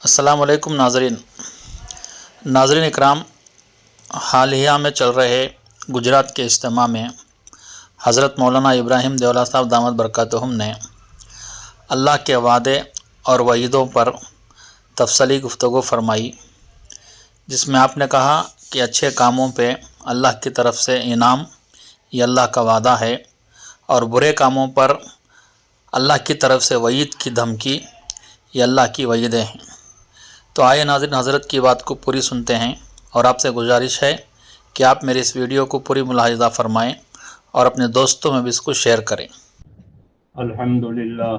السلام علیکم ناظرین اکرام، حالیہ میں چل رہے گجرات کے اجتماع میں حضرت مولانا ابراہیم دیولہ صاحب دامت برکاتہم نے اللہ کے وعدے اور وعیدوں پر تفصیلی گفتگو فرمائی، جس میں آپ نے کہا کہ اچھے کاموں پہ اللہ کی طرف سے انعام یہ اللہ کا وعدہ ہے، اور برے کاموں پر اللہ کی طرف سے وعید کی دھمکی یہ اللہ کی وعیدیں ہیں۔ تو آئے ناظرین حضرت کی بات کو پوری سنتے ہیں، اور آپ سے گزارش ہے کہ آپ میرے اس ویڈیو کو پوری ملاحظہ فرمائیں اور اپنے دوستوں میں بھی اس کو شیئر کریں۔ الحمدللہ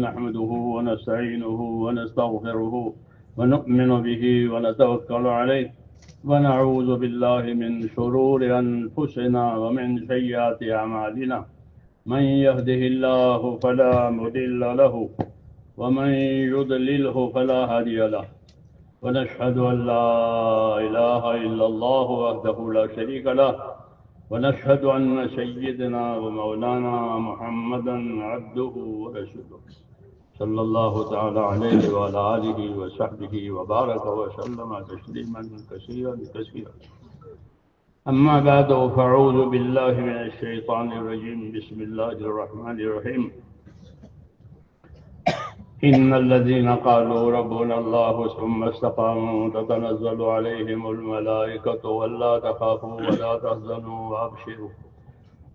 نحمده ونستعینه ونستغفره ونؤمن به ونتوکل علیہ ونعوذ باللہ من شرور انفسنا ومن سیئات اعمالنا من يهده الله فلا مضل له ومن يضلله فلا هادي له ونشهد أن لا إله إلا الله وحده لا شريك له ونشهد أن سيدنا ومولانا محمدا عبده ورسوله صلى الله تعالى عليه وعلى آله وصحبه وبارك وسلم تسليما كثيرا أما بعد فأعوذ بالله من الشيطان الرجيم بسم الله الرحمن الرحيم إن الذين قالوا ربنا الله ثم استقاموا تتنزل عليهم الملائكة ولا تخافوا ولا تحزنوا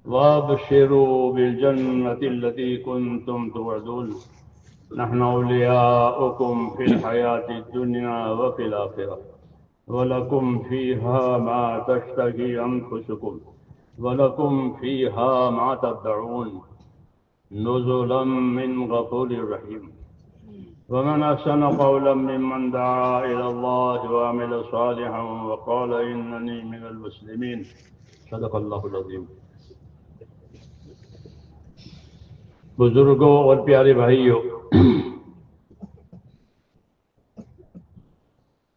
وابشروا بالجنة التي كنتم توعدون نحن أولياؤكم في الحياة الدنيا وفي الآخرة ولكم فيها ما تشتهي أنفسكم ولكم فيها ما تدعون نزلا من غفور رحيم ومن أحسن قولا ممن دعا إلى الله وعمل صالحا وقال إنني من المسلمين صدق اللہ العظیم۔ بزرگوں اور پیارے بھائیوں،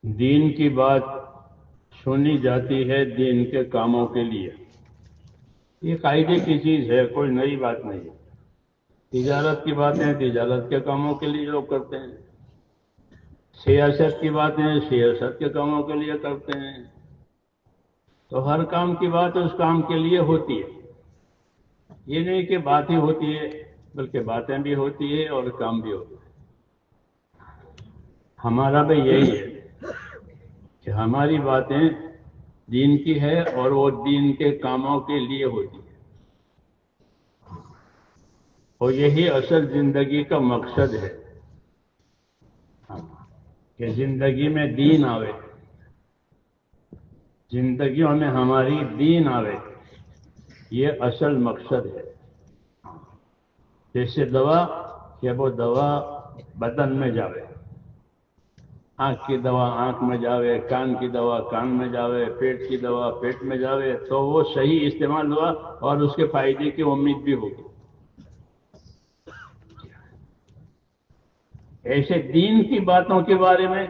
دین کی بات سنی جاتی ہے دین کے کاموں کے لیے، یہ قاعدے کی چیز ہے، کوئی نئی بات نہیں ہے۔ تجارت کی باتیں تجارت کے کاموں کے لیے لوگ کرتے ہیں، سیاست کی باتیں سیاست کے کاموں کے لیے کرتے ہیں، تو ہر کام کی بات اس کام کے لیے ہوتی ہے۔ یہ نہیں کہ بات ہی ہوتی ہے، بلکہ باتیں بھی ہوتی ہے اور کام بھی ہوتا ہے۔ ہمارا بھی یہی ہے کہ ہماری باتیں دین کی ہے اور وہ دین کے کاموں کے لیے ہوتی ہے، اور یہی اصل زندگی کا مقصد ہے کہ زندگی میں دین آوے، زندگیوں میں ہماری دین آوے، یہ اصل مقصد ہے۔ جیسے دوا کہ وہ دوا بدن میں جاوے، آنکھ کی دوا آنکھ میں جاوے، کان کی دوا کان میں جاوے، پیٹ کی دوا پیٹ میں جاوے، تو وہ صحیح استعمال ہوا اور اس کے فائدے کی امید بھی ہوگی۔ ایسے دین کی باتوں کے بارے میں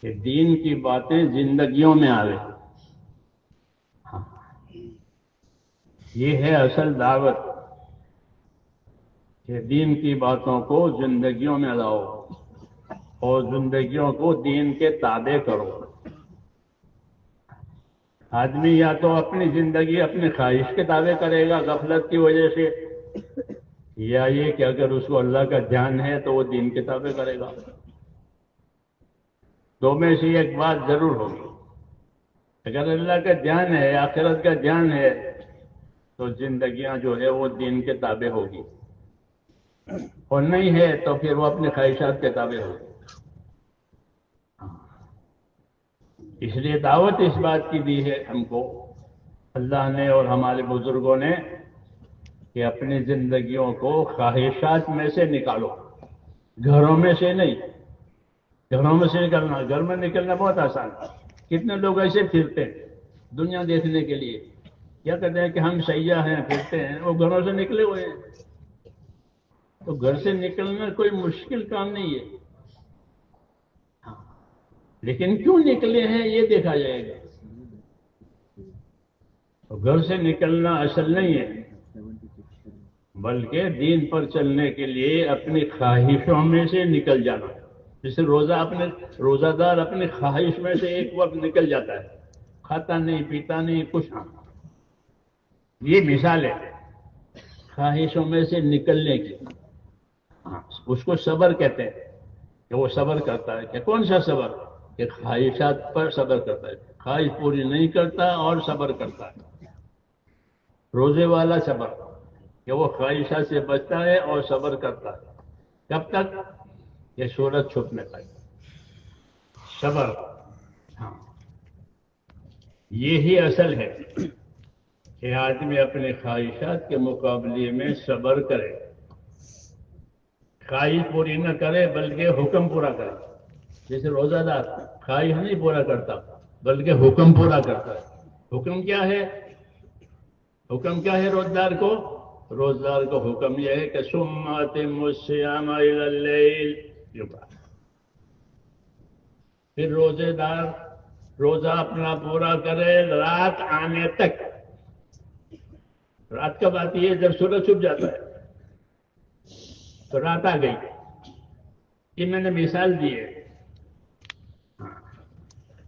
کہ دین کی باتیں زندگیوں میں آوے، یہ ہے اصل دعوت، کہ دین کی باتوں کو زندگیوں میں لاؤ اور زندگیوں کو دین کے تابع کرو۔ آدمی یا تو اپنی زندگی اپنی خواہش کے تابع کرے گا غفلت کی وجہ سے، یا یہ کہ اگر اس کو اللہ کا دھیان ہے تو وہ دین کے تابع کرے گا۔ دو میں سے ایک بات ضرور ہوگی۔ اگر اللہ کا دھیان ہے، آخرت کا دھیان ہے، تو زندگیاں جو ہے وہ دین کے تابع ہوگی، اور نہیں ہے تو پھر وہ اپنے خواہشات کے تابع ہوگی۔ اس لیے دعوت اس بات کی دی ہے ہم کو اللہ نے اور ہمارے بزرگوں نے کہ اپنی زندگیوں کو خواہشات میں سے نکالو، گھروں میں سے نہیں۔ گھروں میں سے نکلنا، گھر میں نکلنا بہت آسان ہے۔ کتنے لوگ ایسے پھرتے ہیں دنیا دیکھنے کے لیے، کیا کہتے ہیں کہ ہم سیاح ہیں، پھرتے ہیں، وہ گھروں سے نکلے ہوئے ہیں۔ تو گھر سے نکلنا کوئی مشکل کام نہیں ہے، لیکن کیوں نکلے ہیں یہ دیکھا جائے گا۔ تو گھر سے نکلنا اصل نہیں ہے، بلکہ دین پر چلنے کے لیے اپنی خواہشوں میں سے نکل جانا. جیسے روزہ دار اپنی خواہش میں سے ایک وقت نکل جاتا ہے، کھاتا نہیں پیتا نہیں کچھ. یہ مثال ہے خواہشوں میں سے نکلنے کی. اس کو صبر کہتے ہیں کہ وہ صبر کرتا ہے. کہ کون سا صبر؟ کہ خواہشات پر صبر کرتا ہے، خواہش پوری نہیں کرتا اور صبر کرتا ہے. روزے والا صبر کہ وہ خواہشات سے بچتا ہے اور صبر کرتا ہے. کب تک؟ کہ سورج چھپنے تک. صبر، ہاں یہی اصل ہے کہ آدمی اپنے خواہشات کے مقابلے میں صبر کرے، خواہش پوری نہ کرے بلکہ حکم پورا کرے. جیسے روزہ دار خواہش نہیں پورا کرتا بلکہ حکم پورا کرتا ہے. حکم کیا ہے؟ حکم کیا ہے روزدار کو؟ روزدار کو حکم یہ ہے کہ ثم اتموا الصیام الی اللیل. پھر روزے دار روزہ اپنا پورا کرے رات آنے تک. رات کب آتی ہے؟ جب سورج چھپ جاتا ہے. تو رات آ گئی. یہ میں نے مثال دی ہے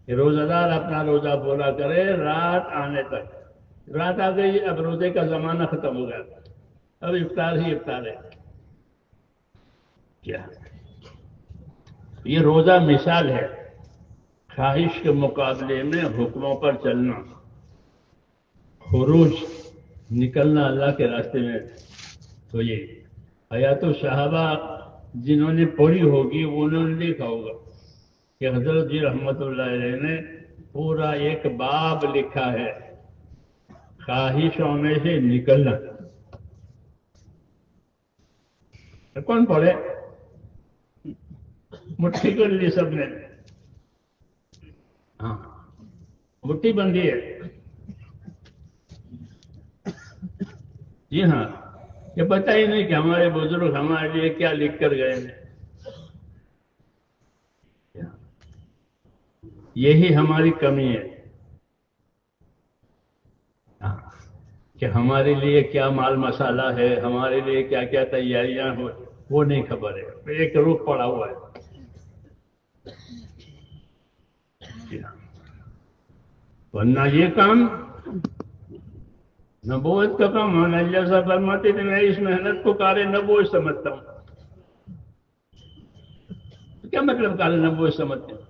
کہ روزہ دار اپنا روزہ پورا کرے رات آنے تک. رات آ گئی، اب روزے کا زمانہ ختم ہو گیا، اب افطار ہی افطار ہے. کیا یہ روزہ مثال ہے خواہش کے مقابلے میں حکموں پر چلنا، خروج نکلنا اللہ کے راستے میں. تو یہ حیات الصحابہ جنہوں نے پڑھی ہوگی انہوں نے دیکھا ہوگا کہ حضرت جی رحمت اللہ علیہ نے پورا ایک باب لکھا ہے خواہشوں میں سے نکلنا. کون پڑھے؟ مٹھی کر لی سب نے. ہاں مٹھی بندی ہے. جی ہاں، یہ پتہ ہی نہیں کہ ہمارے بزرگ ہمارے لیے کیا لکھ کر گئے ہیں. یہی ہماری کمی ہے کہ ہمارے لیے کیا مال مسالہ ہے، ہمارے لیے کیا کیا تیاریاں ہو، وہ نہیں خبر ہے. ایک رخ پڑا ہوا ہے. ورنہ یہ کام نبوت کا کام ہونا. جیسا فرماتے تھے میں اس محنت کو کار نبوت سمجھتا ہوں. کیا مطلب کار نبوت سمجھتے ہیں؟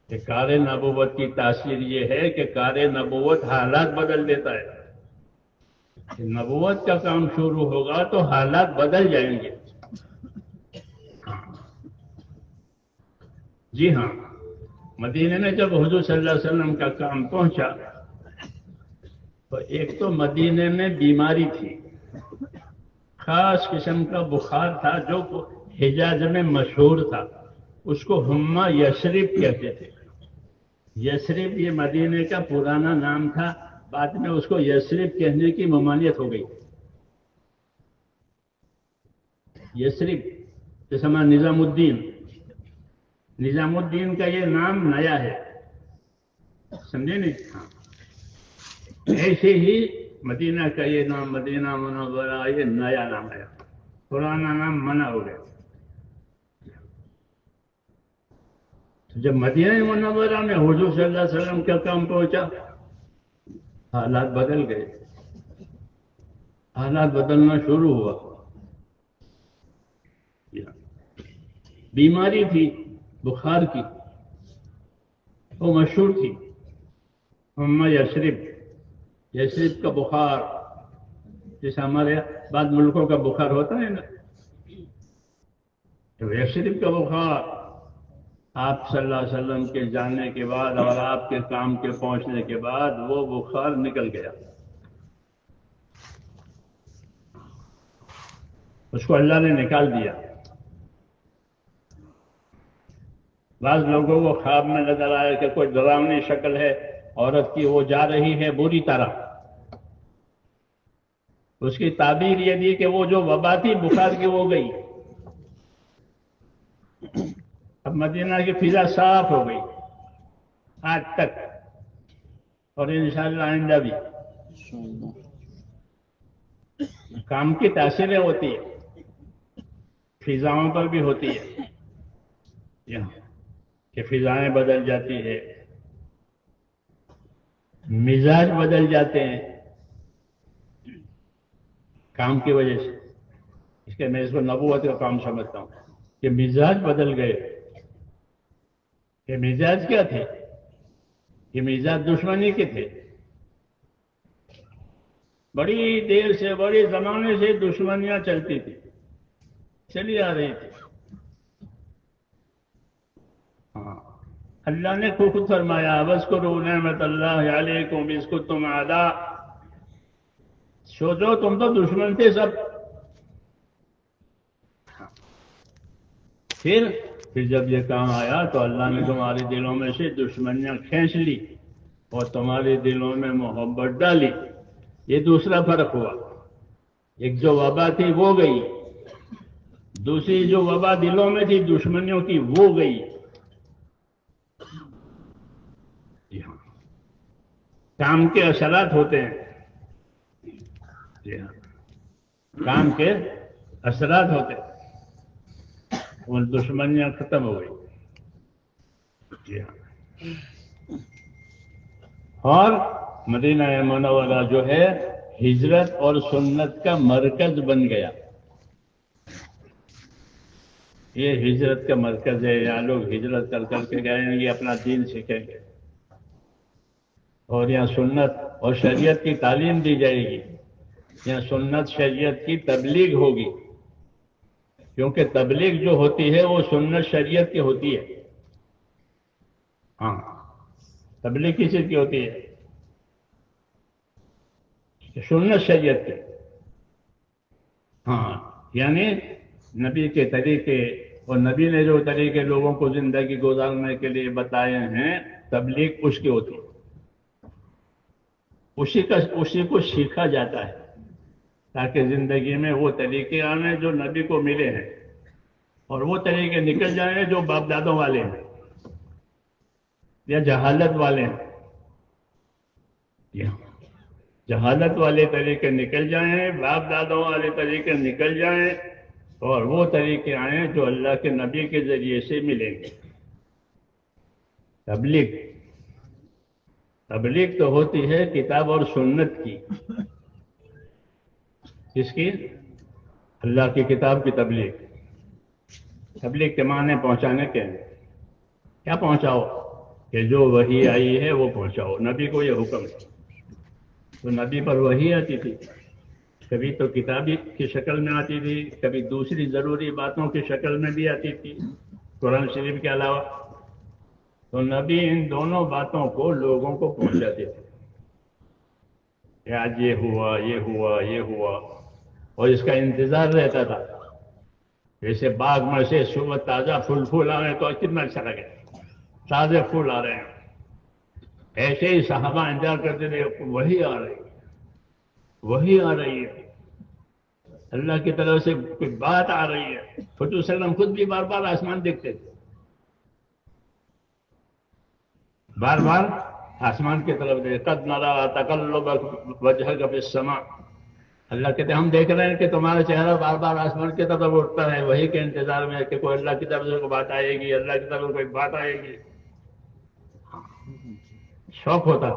کہ کار نبوت کی تاثیر یہ ہے کہ کار نبوت حالات بدل دیتا ہے. کہ نبوت کا کام شروع ہوگا تو حالات بدل جائیں گے. جی ہاں، مدینے میں جب حضور صلی اللہ علیہ وسلم کا کام پہنچا تو ایک تو مدینے میں بیماری تھی، خاص قسم کا بخار تھا جو حجاز میں مشہور تھا. اس کو حمہ یثرب کہتے تھے. یثرب یہ مدینے کا پرانا نام تھا، بعد میں اس کو یثرب کہنے کی ممانعت ہو گئی. یثرب جیسے ہمارا نظام الدین کا یہ نام نیا ہے، سمجھے نہیں؟ ہاں ایسے ہی مدینہ کا یہ نام مدینہ منورہ یہ نیا نام ہے، پرانا نام منع ہو گیا. جب مدینہ منورہ میں حضور صلی اللہ علیہ وسلم کا کام پہنچا حالات بدل گئے. حالات بدلنا شروع ہوا. بیماری تھی بخار کی، وہ مشہور تھی حمہ یثرب کا بخار. جیسے ہمارے بعض ملکوں کا بخار ہوتا ہے نا، تو یثرب کا بخار آپ صلی اللہ علیہ وسلم کے جانے کے بعد اور آپ کے کام کے پہنچنے کے بعد وہ بخار نکل گیا. اس کو اللہ نے نکال دیا. بعض لوگوں کو خواب میں نظر آیا کہ کوئی ڈراؤنی شکل ہے عورت کی، وہ جا رہی ہے بری طرح. اس کی تعبیر یہ دی کہ وہ جو وبا تھی بخار کی وہ گئی. اب مدینہ کی فضا صاف ہو گئی آج تک، اور انشاءاللہ آئندہ بھی. کام کی تاثیریں ہوتی ہیں، فضاؤں پر بھی ہوتی ہے کہ فضائیں بدل جاتی ہے، مزاج بدل جاتے ہیں کام کی وجہ سے. اس کے میں اس کو نبوت کا کام سمجھتا ہوں کہ مزاج بدل گئے. کہ مزاج کیا تھے؟ کہ مزاج دشمنی کے تھے. بڑی دیر سے، بڑے زمانے سے دشمنیاں چلتی تھی، چلی آ رہی تھی. اللہ نے خود فرمایا وَاذْكُرُوا نِعْمَتَ اللَّهِ عَلَيْكُمْ إِذْ كُنتُمْ أَعْدَاءً. سوچو تم تو دشمن تھے سب. پھر جب یہ کام آیا تو اللہ نے تمہارے دلوں میں سے دشمنیاں کھینچ لی اور تمہارے دلوں میں محبت ڈالی. یہ دوسرا فرق ہوا. ایک جو وبا تھی وہ گئی، دوسری جو وبا دلوں میں تھی دشمنیوں کی وہ گئی. کام کے اثرات ہوتے ہیں. کام کے اثرات ہوتے ہیں. وہ دشمنیاں ختم ہو گئی. اور مدینہ منورہ جو ہے ہجرت اور سنت کا مرکز بن گیا. یہ ہجرت کا مرکز ہے. یہاں لوگ ہجرت کر کر کے گئے ہیں، یہ اپنا دین سیکھیں گے اور یہاں سنت اور شریعت کی تعلیم دی جائے گی. یہاں سنت شریعت کی تبلیغ ہوگی، کیونکہ تبلیغ جو ہوتی ہے وہ سنت شریعت کی ہوتی ہے. ہاں، تبلیغ کس چیز کی ہوتی ہے؟ سنت شریعت کی. ہاں، یعنی نبی کے طریقے اور نبی نے جو طریقے لوگوں کو زندگی گزارنے کے لیے بتائے ہیں، تبلیغ اس کی ہوتی ہے. اسی کو سیکھا جاتا ہے تاکہ زندگی میں وہ طریقے آنے جو نبی کو ملے ہیں اور وہ طریقے نکل جائیں جو باپ دادوں والے ہیں یا جہالت والے ہیں. جہالت والے طریقے نکل جائیں، باپ دادوں والے طریقے نکل جائیں اور وہ طریقے آئیں جو اللہ کے نبی کے ذریعے سے ملیں گے. تبلیغ تو ہوتی ہے کتاب اور سنت کی. کس کی؟ اللہ کی کتاب کی تبلیغ. تبلیغ کے معنی پہنچانے کے ہیں. کیا پہنچاؤ؟ کہ جو وحی آئی ہے وہ پہنچاؤ. نبی کو یہ حکم ہے. تو نبی پر وحی آتی تھی، کبھی تو کتابی کی شکل میں آتی تھی، کبھی دوسری ضروری باتوں کی شکل میں بھی آتی تھی قرآن شریف کے علاوہ. تو نبی ان دونوں باتوں کو لوگوں کو پہنچاتے تھے کہ آج یہ ہوا، یہ ہوا، یہ ہوا، اور اس کا انتظار رہتا تھا. جیسے باغ میں سے صبح تازہ پھول آ رہے ہیں تو کتنا اچھا لگے، تازے پھول آ رہے ہیں. ایسے ہی صحابہ انتظار کرتے تھے وہی آ رہی ہے، وہی آ رہی ہے، اللہ کی طرف سے کوئی بات آ رہی ہے. حضور صلی اللہ علیہ وسلم خود بھی بار بار آسمان دیکھتے تھے، بار بار آسمان کی طرف دیکھتے. قد نرى تقلب وجهك في السماء. اللہ کہتے ہیں ہم دیکھ رہے ہیں کہ تمہارا چہرہ بار بار آسمان کی طرف اٹھتا ہے، وہی کے انتظار میں کہ کوئی اللہ کی طرف سے کوئی بات آئے گی، اللہ کی طرف سے کوئی بات آئے گی. شوق ہوتا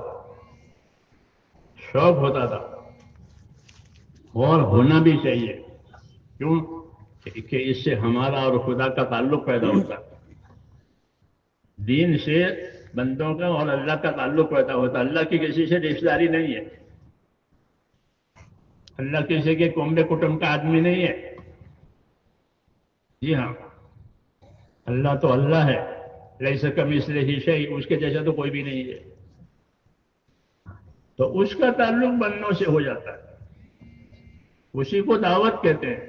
تھا اور ہونا بھی چاہیے. کیوں؟ کہ اس سے ہمارا اور خدا کا تعلق پیدا ہوتا ہے. دین سے بندوں کا اور اللہ کا تعلق پیدا ہوتا ہے. اللہ کی کسی سے رشتہ داری نہیں ہے. اللہ کسی کے کنبے کٹم کا آدمی نہیں ہے. جی ہاں، اللہ تو اللہ ہے. لیس کمثلہ شیء، اس کے جیسا تو کوئی بھی نہیں ہے. تو اس کا تعلق بندوں سے ہو جاتا ہے. اسی کو دعوت کہتے ہیں.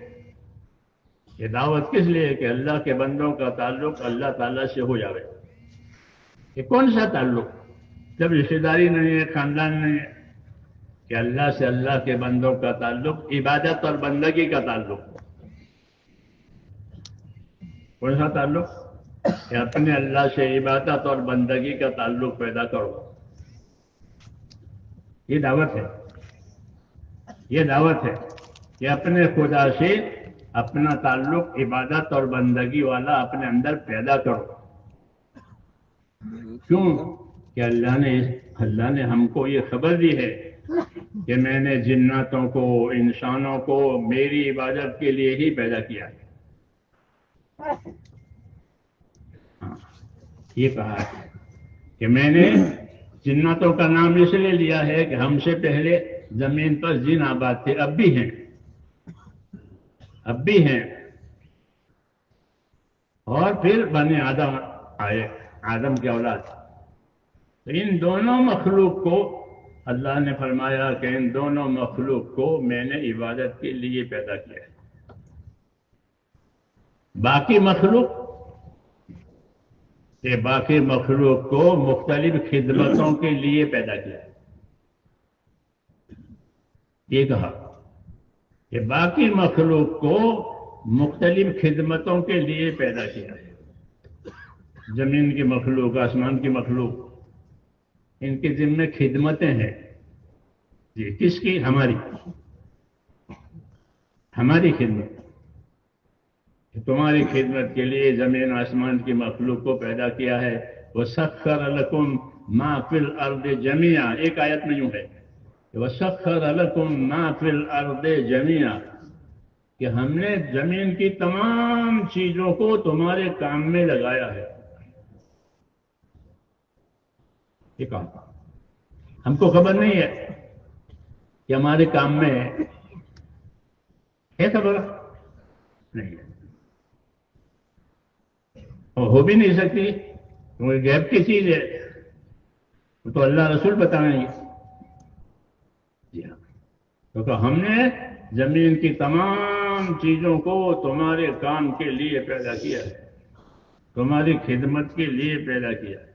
یہ دعوت کس لیے؟ کہ اللہ کے بندوں کا تعلق اللہ تعالیٰ سے ہو جاوے. یہ کون سا تعلق؟ جب رشتہ داری نہیں ہے، خاندان نہیں ہے، کہ اللہ سے اللہ کے بندوں کا تعلق عبادت اور بندگی کا تعلق. کون سا تعلق؟ کہ اپنے اللہ سے عبادت اور بندگی کا تعلق پیدا کرو. یہ دعوت ہے. کہ اپنے خدا سے اپنا تعلق عبادت اور بندگی والا اپنے اندر پیدا کرو. کیوں کہ اللہ نے ہم کو یہ خبر دی ہے کہ میں نے جناتوں کو انسانوں کو میری عبادت کے لیے ہی پیدا کیا ہے. یہ کہا ہے کہ میں نے جناتوں کا نام اس لیے لیا ہے کہ ہم سے پہلے زمین پر جن آباد تھے، اب بھی ہیں اور پھر بنی آدم آئے، آدم کے اولاد. تو ان دونوں مخلوق کو اللہ نے فرمایا کہ ان دونوں مخلوق کو میں نے عبادت کے لیے پیدا کیا ہے. باقی مخلوق کو مختلف خدمتوں کے لیے پیدا کیا ہے. یہ کہا کہ باقی مخلوق کو مختلف خدمتوں کے لیے پیدا کیا ہے. زمین کی مخلوق، آسمان کی مخلوق، ان کے ذمہ خدمتیں ہیں. جی کس کی؟ ہماری خدمت. تمہاری خدمت کے لیے زمین آسمان کی مخلوق کو پیدا کیا ہے. وَسَخَّرَ لَكُم مَا فِي الْأَرْضِ جَمِيعًا. ایک آیت میں یوں ہے وَسَخَّرَ لَكُم مَا فِي الْأَرْضِ جَمِيعًا، کہ ہم نے زمین کی تمام چیزوں کو تمہارے کام میں لگایا ہے. یہ کام ہم کو خبر نہیں ہے کہ ہمارے کام میں ہے خبر نہیں ہے، اور ہو بھی نہیں سکتی کیونکہ غیب کی چیز ہے، وہ تو اللہ رسول بتائیں گے. جی ہاں، کیونکہ ہم نے زمین کی تمام چیزوں کو تمہارے کام کے لیے پیدا کیا ہے، تمہاری خدمت کے لیے پیدا کیا ہے.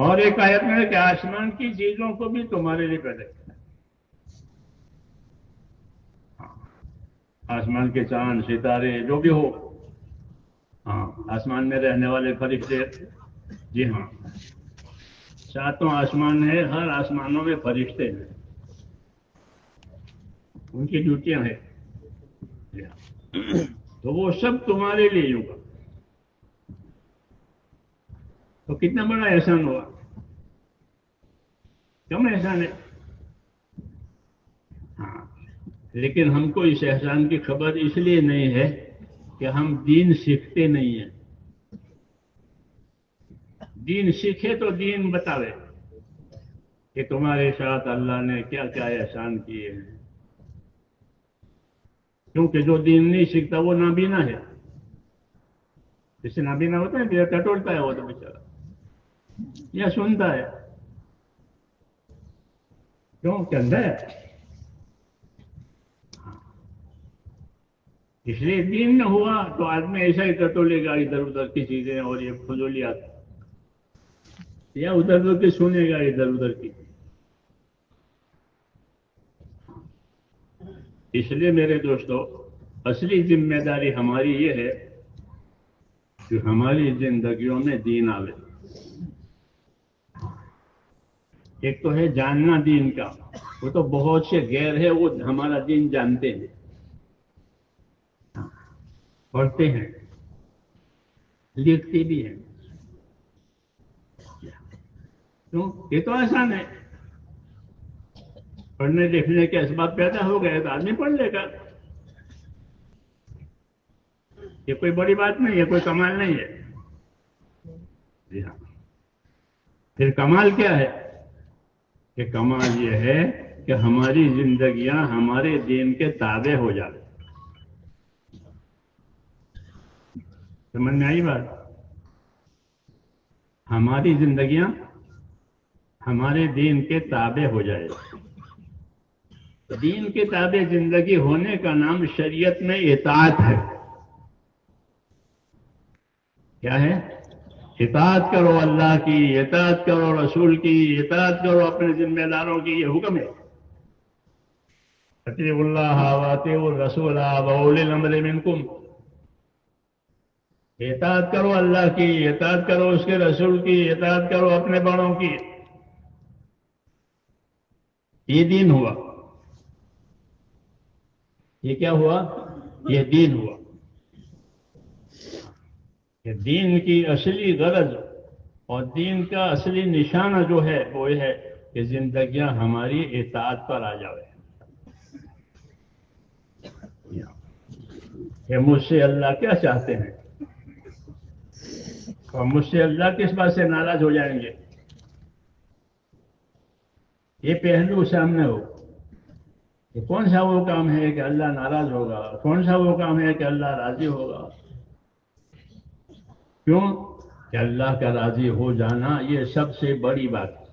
اور ایک آیت میں ہے کہ آسمان کی چیزوں کو بھی تمہارے لیے پیدا کیا. آسمان کے چاند ستارے جو بھی ہو، ہاں آسمان میں رہنے والے فرشتے، جی ہاں 7 آسمان ہے، ہر آسمانوں میں فرشتے ہیں، ان کی ڈیوٹیاں ہیں. تو وہ سب تمہارے لیے ہوگا. تو کتنا بڑا احسان ہوا، کم احسان ہے. ہاں لیکن ہم کو اس احسان کی خبر اس لیے نہیں ہے کہ ہم دین سیکھتے نہیں ہیں. دین سیکھے تو دین بتاوے کہ تمہارے ساتھ اللہ نے کیا کیا احسان کیے ہیں. کیونکہ جو دین نہیں سیکھتا وہ نابینا ہے. جس سے نابینا ہوتا ہے پھر ٹٹولتا ہے وہ تو بیچارہ، یا سنتا ہے کیوں کہ اندھا ہے. اس لیے دین نہ ہوا تو آدمی ایسا ہی ٹٹولے گا ادھر ادھر کی چیزیں اور یہ فضولیات، یا ادھر ادھر کی سنے گا ادھر ادھر کی. اس لیے میرے دوستو اصلی ذمہ داری ہماری یہ ہے کہ ہماری زندگیوں میں دین آوے. ایک تو ہے جاننا دین کا، وہ تو بہت سے غیر ہے وہ ہمارا دین جانتے ہیں، پڑھتے ہیں، لکھتے بھی ہیں. کیوں؟ یہ تو آسان ہے، پڑھنے لکھنے کے اسباب پیدا ہو گئے تو آدمی پڑھ لے گا. یہ کوئی بڑی بات نہیں ہے، کوئی کمال نہیں ہے. جی ہاں، پھر کمال کیا ہے؟ کہ کمال یہ ہے کہ ہماری زندگیاں ہمارے دین کے تابع ہو جائیں. سمجھ میں آئی بات؟ ہماری زندگیاں ہمارے دین کے تابع ہو جائے. دین کے تابع زندگی ہونے کا نام شریعت میں اطاعت ہے. کیا ہے؟ اطاعت کرو اللہ کی، اطاعت کرو رسول کی، اطاعت کرو اپنے ذمہ داروں کی. یہ حکم ہے. اطیعوا اللہ واطیعوا الرسول واولی الامر منکم. اطاعت کرو اللہ کی، اطاعت کرو اس کے رسول کی، اطاعت کرو اپنے بڑوں کی. یہ دین ہوا. یہ کیا ہوا؟ یہ دین ہوا. کہ دین کی اصلی غرض اور دین کا اصلی نشانہ جو ہے وہ یہ ہے کہ زندگیاں ہماری اطاعت پر آ جاوے. کہ مجھ سے اللہ کیا چاہتے ہیں اور مجھ سے اللہ کس بات سے ناراض ہو جائیں گے، یہ پہلو سامنے ہو. کہ کون سا وہ کام ہے کہ اللہ ناراض ہوگا، کون سا وہ کام ہے کہ اللہ راضی ہوگا. کیوں کہ اللہ کا راضی ہو جانا یہ سب سے بڑی بات ہے.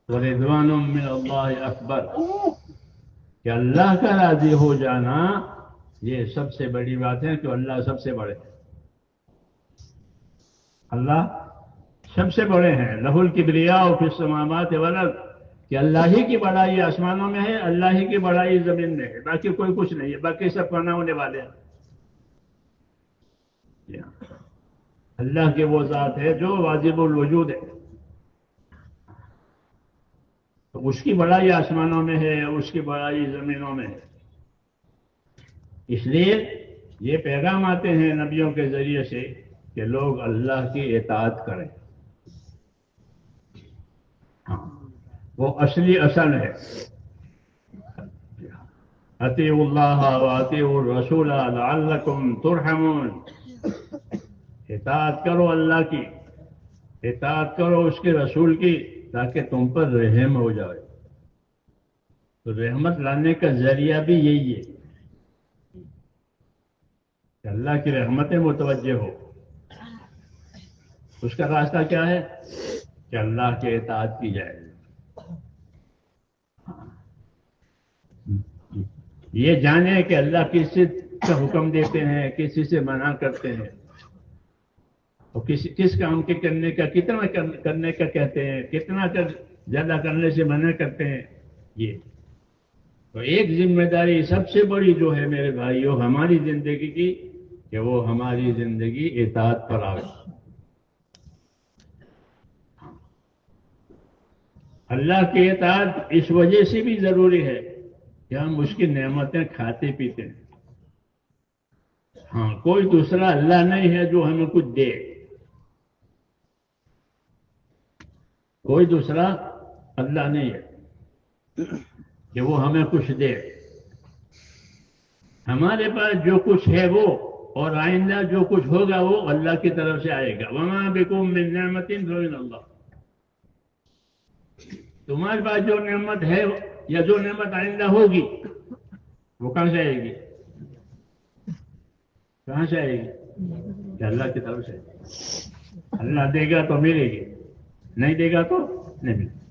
وَرِضْوَانٌ مِّنَ اللَّهِ اکبر، کہ اللہ کا راضی ہو جانا یہ سب سے بڑی بات ہے. کہ اللہ سب سے بڑے ہیں، اللہ سب سے بڑے ہیں. لہ الکبریاء فی السماوات والارض، کہ اللہ ہی کی بڑائی آسمانوں میں ہے، اللہ ہی کی بڑائی زمین میں ہے، باقی کوئی کچھ نہیں ہے، باقی سب فنا ہونے والے ہیں. اللہ کے وہ ذات ہے جو واجب الوجود ہے، تو اس کی بڑائی آسمانوں میں ہے، اس کی بڑائی زمینوں میں ہے. اس لیے یہ پیغام آتے ہیں نبیوں کے ذریعے سے کہ لوگ اللہ کی اطاعت کریں. وہ اصلی اصل ہے. اطیعوا اللہ واطیعوا الرسول لعلکم ترحمون. اطاعت کرو اللہ کی، اطاعت کرو اس کے رسول کی، تاکہ تم پر رحم ہو جائے. تو رحمت لانے کا ذریعہ بھی یہی ہے کہ اللہ کی رحمتیں متوجہ ہو. اس کا راستہ کیا ہے؟ کہ اللہ کی اطاعت کی جائے. یہ جانے کہ اللہ کسی کا حکم دیتے ہیں، کسی سے منع کرتے ہیں، اور کس کام کے کرنے کا کتنا کرنے کا کہتے ہیں، کتنا زیادہ کرنے سے منع کرتے ہیں. یہ تو ایک ذمہ داری سب سے بڑی جو ہے میرے بھائیوں ہماری زندگی کی، کہ وہ ہماری زندگی اطاعت پر آئے. اللہ کی اطاعت اس وجہ سے بھی ضروری ہے کہ ہم اس کی نعمتیں کھاتے پیتے ہیں. ہاں، کوئی دوسرا اللہ نہیں ہے جو ہمیں کچھ دے، کوئی دوسرا اللہ نہیں ہے کہ وہ ہمیں کچھ دے. ہمارے پاس جو کچھ ہے وہ، اور آئندہ جو کچھ ہوگا وہ اللہ کی طرف سے آئے گا. وَمَا بِكُم مِّن نِّعْمَةٍ فَمِنَ اللَّهِ. تمہارے پاس جو نعمت ہے یا جو نعمت آئندہ ہوگی وہ کہاں سے آئے گی؟ کہاں سے آئے گی؟ کہ اللہ کی طرف سے. اللہ دے گا تو ملے گی، نہیں دے گا تو نہیں ملے گی.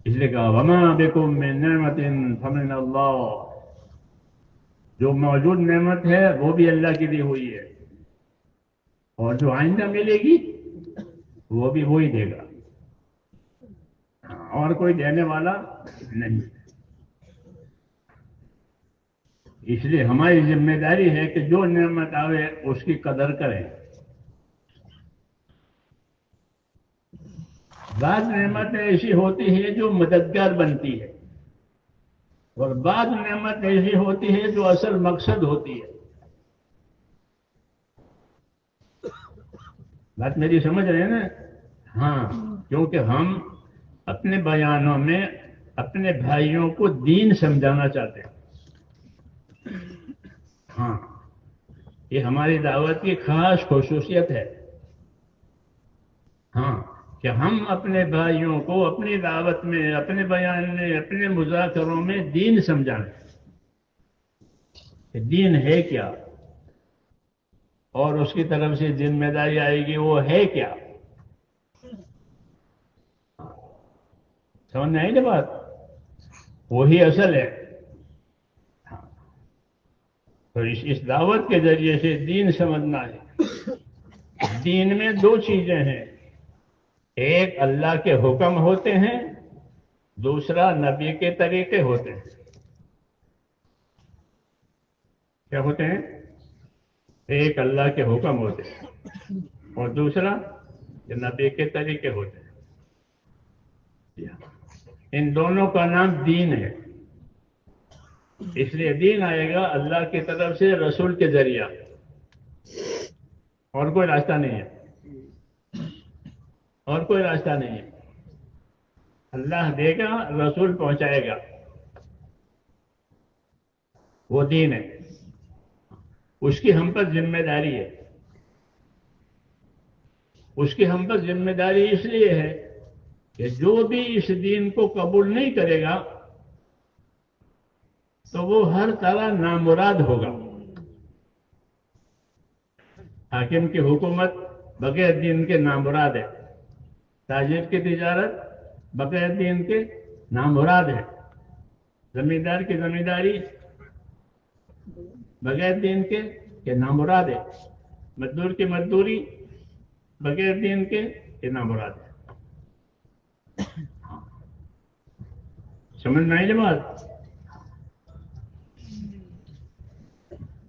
اس لیے کہا وَمَا بِكُم مِّن نِّعْمَةٍ فَمِنَ اللَّهِ. جو موجود نعمت ہے وہ بھی اللہ کی دی ہوئی ہے، اور جو آئندہ ملے گی وہ بھی وہی دے گا، اور کوئی دینے والا نہیں. اس لیے ہماری ذمہ داری ہے کہ جو نعمت آوے اس کی قدر کریں. بعض نعمتیں ایسی ہوتی ہیں جو مددگار بنتی ہے، اور بعض نعمت ایسی ہوتی ہے جو اصل مقصد ہوتی ہے. بات میری سمجھ رہے ہیں نا؟ ہاں، کیونکہ ہم اپنے بیانوں میں اپنے بھائیوں کو دین سمجھانا چاہتے ہیں. ہاں، یہ ہماری دعوت کی خاص خصوصیت ہے. ہاں، کہ ہم اپنے بھائیوں کو اپنی دعوت میں، اپنے بیان میں، اپنے مذاکروں میں دین سمجھائیں کہ دین ہے کیا، اور اس کی طرف سے ذمہ داری آئے گی وہ ہے کیا. سمجھ میں آئی نا بات؟ وہی اصل ہے. تو اس دعوت کے ذریعے سے دین سمجھنا ہے. دین میں دو چیزیں ہیں، ایک اللہ کے حکم ہوتے ہیں، دوسرا نبی کے طریقے ہوتے ہیں. کیا ہوتے ہیں؟ ایک اللہ کے حکم ہوتے ہیں اور دوسرا نبی کے طریقے ہوتے ہیں. ان دونوں کا نام دین ہے. اس لیے دین آئے گا اللہ کی طرف سے رسول کے ذریعہ، اور کوئی راستہ نہیں ہے، اور کوئی راستہ نہیں ہے. اللہ دے گا، رسول پہنچائے گا، وہ دین ہے. اس کی ہم پر ذمہ داری ہے. اس کی ہم پر ذمہ داری اس لیے ہے کہ جو بھی اس دین کو قبول نہیں کرے گا تو وہ ہر طرح نامراد ہوگا. حاکم کی حکومت بغیر دین کے نامراد ہے. تاجر کی تجارت بغیر دین کے نامراد ہے. زمیندار کی زمینداری بغیر دین کے نامراد ہے. مزدور کی مزدوری بغیر دین کے نامراد ہے. سمجھ میں آئی بات؟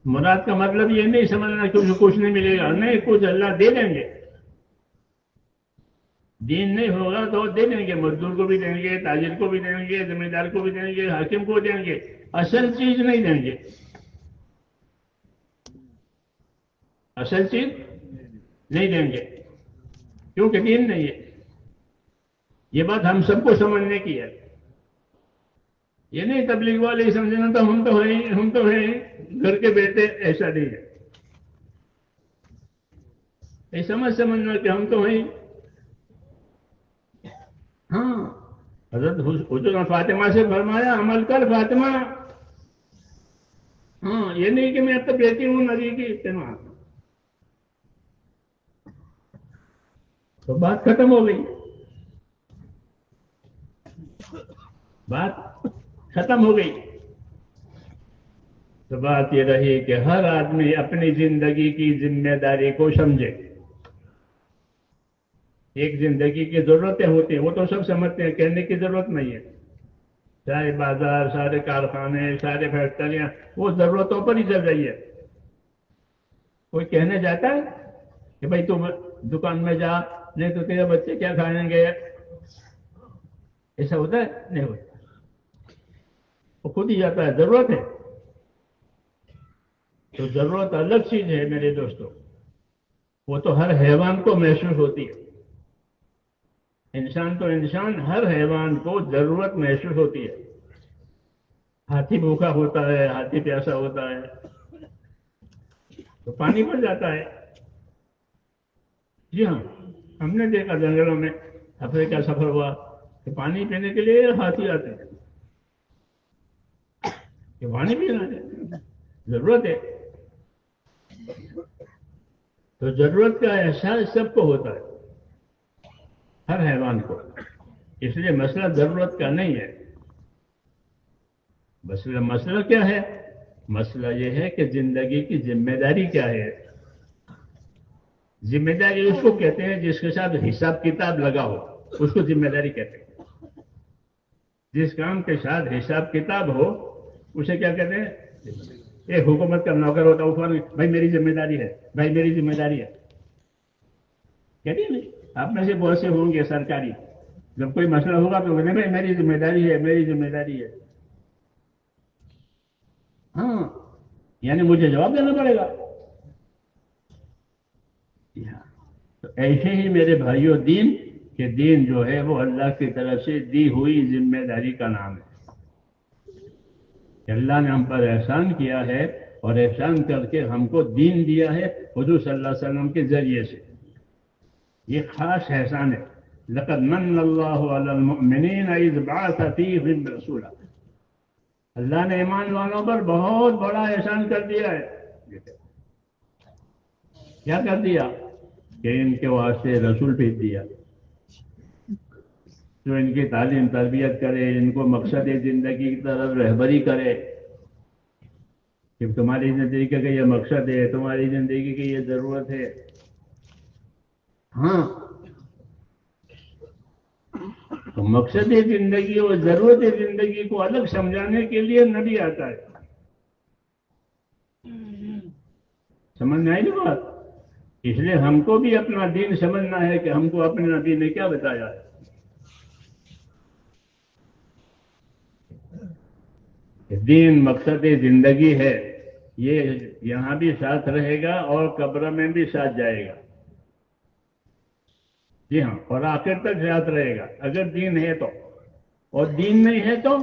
مراد کا مطلب یہ نہیں سمجھنا کہ اسے کچھ نہیں ملے گا. نہیں، کچھ اللہ دے دیں گے. دین نہیں ہوگا تو دے دیں گے. مزدور کو بھی دیں گے، تاجر کو بھی دیں گے، زمیندار کو بھی دیں گے، حاکم کو دیں گے. اصل چیز نہیں دیں گے. اصل چیز نہیں دیں گے کیونکہ دین نہیں ہے. یہ بات ہم سب کو سمجھنے کی ہے. یہ نہیں تبلیغ والے ہی سمجھنا تو ہم تو ہیں گھر کے بیٹے. ایسا نہیں ہے. یہ سمجھنا کہ ہم تو ہیں. ہاں، حضرت حضور فاطمہ سے فرمایا عمل کر فاطمہ. ہاں، یہ نہیں کہ میں اب تو بیٹی ہوں نبی کی اتنا. تو بات ختم ہو گئی. بات ختم ہو گئی. تو بات یہ رہی کہ ہر آدمی اپنی زندگی کی ذمہ داری کو سمجھے. ایک زندگی کی ضرورتیں ہوتی ہیں، وہ تو سب سمجھتے ہیں، کہنے کی ضرورت نہیں ہے. سارے بازار، سارے کارخانے، سارے فیکٹریاں وہ ضرورتوں پر ہی چل رہی ہے. کوئی کہنے جاتا ہے کہ بھائی تم دکان میں جا، نہیں تو تیرے بچے کیا کھائیں گے. ایسا ہوتا ہے؟ نہیں ہوتا. وہ خود ہی جاتا ہے. ضرورت ہے تو ضرورت الگ چیز ہے میرے دوستوں. وہ تو ہر حیوان کو محسوس ہوتی ہے. انسان تو انسان، ہر حیوان کو ضرورت محسوس ہوتی ہے. ہاتھی بھوکا ہوتا ہے، ہاتھی پیاسا ہوتا ہے تو پانی پر جاتا ہے. جی ہاں، ہم نے دیکھا جنگلوں میں افریقہ سفر ہوا کہ پانی پینے کے لیے ہاتھی آتے ہیں کہ پانی پینا ہے، ضرورت ہے. تو ضرورت کا احساس سب کو ہوتا ہے، ہر حیوان کو. اس لیے مسئلہ ضرورت کا نہیں ہے. مسئلہ کیا ہے؟ مسئلہ یہ ہے کہ زندگی کی ذمہ داری کیا ہے. ذمہ داری اس کو کہتے ہیں جس کے ساتھ حساب کتاب لگا ہو، اس کو ذمہ داری کہتے ہیں. جس کام کے ساتھ حساب کتاب ہو اسے کیا کہتے ہیں؟ ایک حکومت کا نوکر ہوتا ہے، بھائی میری ذمہ داری ہے، بھائی میری ذمہ داری ہے. کہتے ہیں نہیں؟ آپ میں سے بہت سے ہوں گے سرکاری، جب کوئی مسئلہ ہوگا تو کہتے ہیں بھائی میری ذمہ داری ہے، میری ذمہ داری ہے. ہاں، یعنی مجھے جواب دینا پڑے گا. تو ایسے ہی میرے بھائیوں دین کہ دین جو ہے وہ اللہ کی طرف سے دی ہوئی ذمہ داری کا نام ہے. کہ اللہ نے ہم پر احسان کیا ہے اور احسان کر کے ہم کو دین دیا ہے حضور صلی اللہ علیہ وسلم کے ذریعے سے. یہ خاص احسان ہے. لقد من اللہ علی المؤمنین اذ بعث فیہم رسولا. اللہ نے ایمان والوں پر بہت بڑا احسان کر دیا ہے. کیا کر دیا؟ کہ ان کے واسطے رسول بھیج دیا جو ان کی تعلیم تربیت کرے، ان کو مقصد زندگی کی طرف رہبری کرے کہ تمہاری زندگی کا یہ مقصد ہے، تمہاری زندگی کی یہ ضرورت ہے. ہاں، تو مقصد زندگی اور ضرورت زندگی کو الگ سمجھانے کے لیے نبی آتا ہے. سمجھ میں آئی نا بات؟ اس لیے ہم کو بھی اپنا دین سمجھنا ہے کہ ہم کو اپنے نبی نے کیا بتایا ہے. دین مقصد زندگی ہے، یہ یہاں بھی ساتھ رہے گا اور قبر میں بھی ساتھ جائے گا. جی ہاں، اور آخر تک ساتھ رہے گا اگر دین ہے تو. اور دین نہیں ہے تو،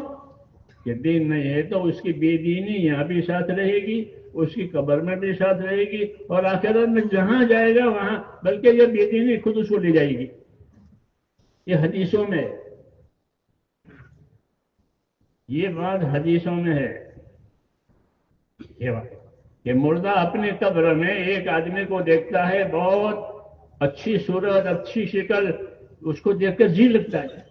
کہ دین نہیں ہے تو اس کی بے دینی یہاں بھی ساتھ رہے گی، اس کی قبر میں بھی ساتھ رہے گی، اور آخرت میں جہاں جائے گا وہاں، بلکہ یہ بے دینی خود اس کو لے جائے گی. یہ حدیثوں میں، یہ بات حدیثوں میں ہے. یہ بات کہ مردہ اپنے قبر میں ایک آدمی کو دیکھتا ہے، بہت اچھی صورت، اچھی شکل، اس کو دیکھ کر جی لگتا ہے.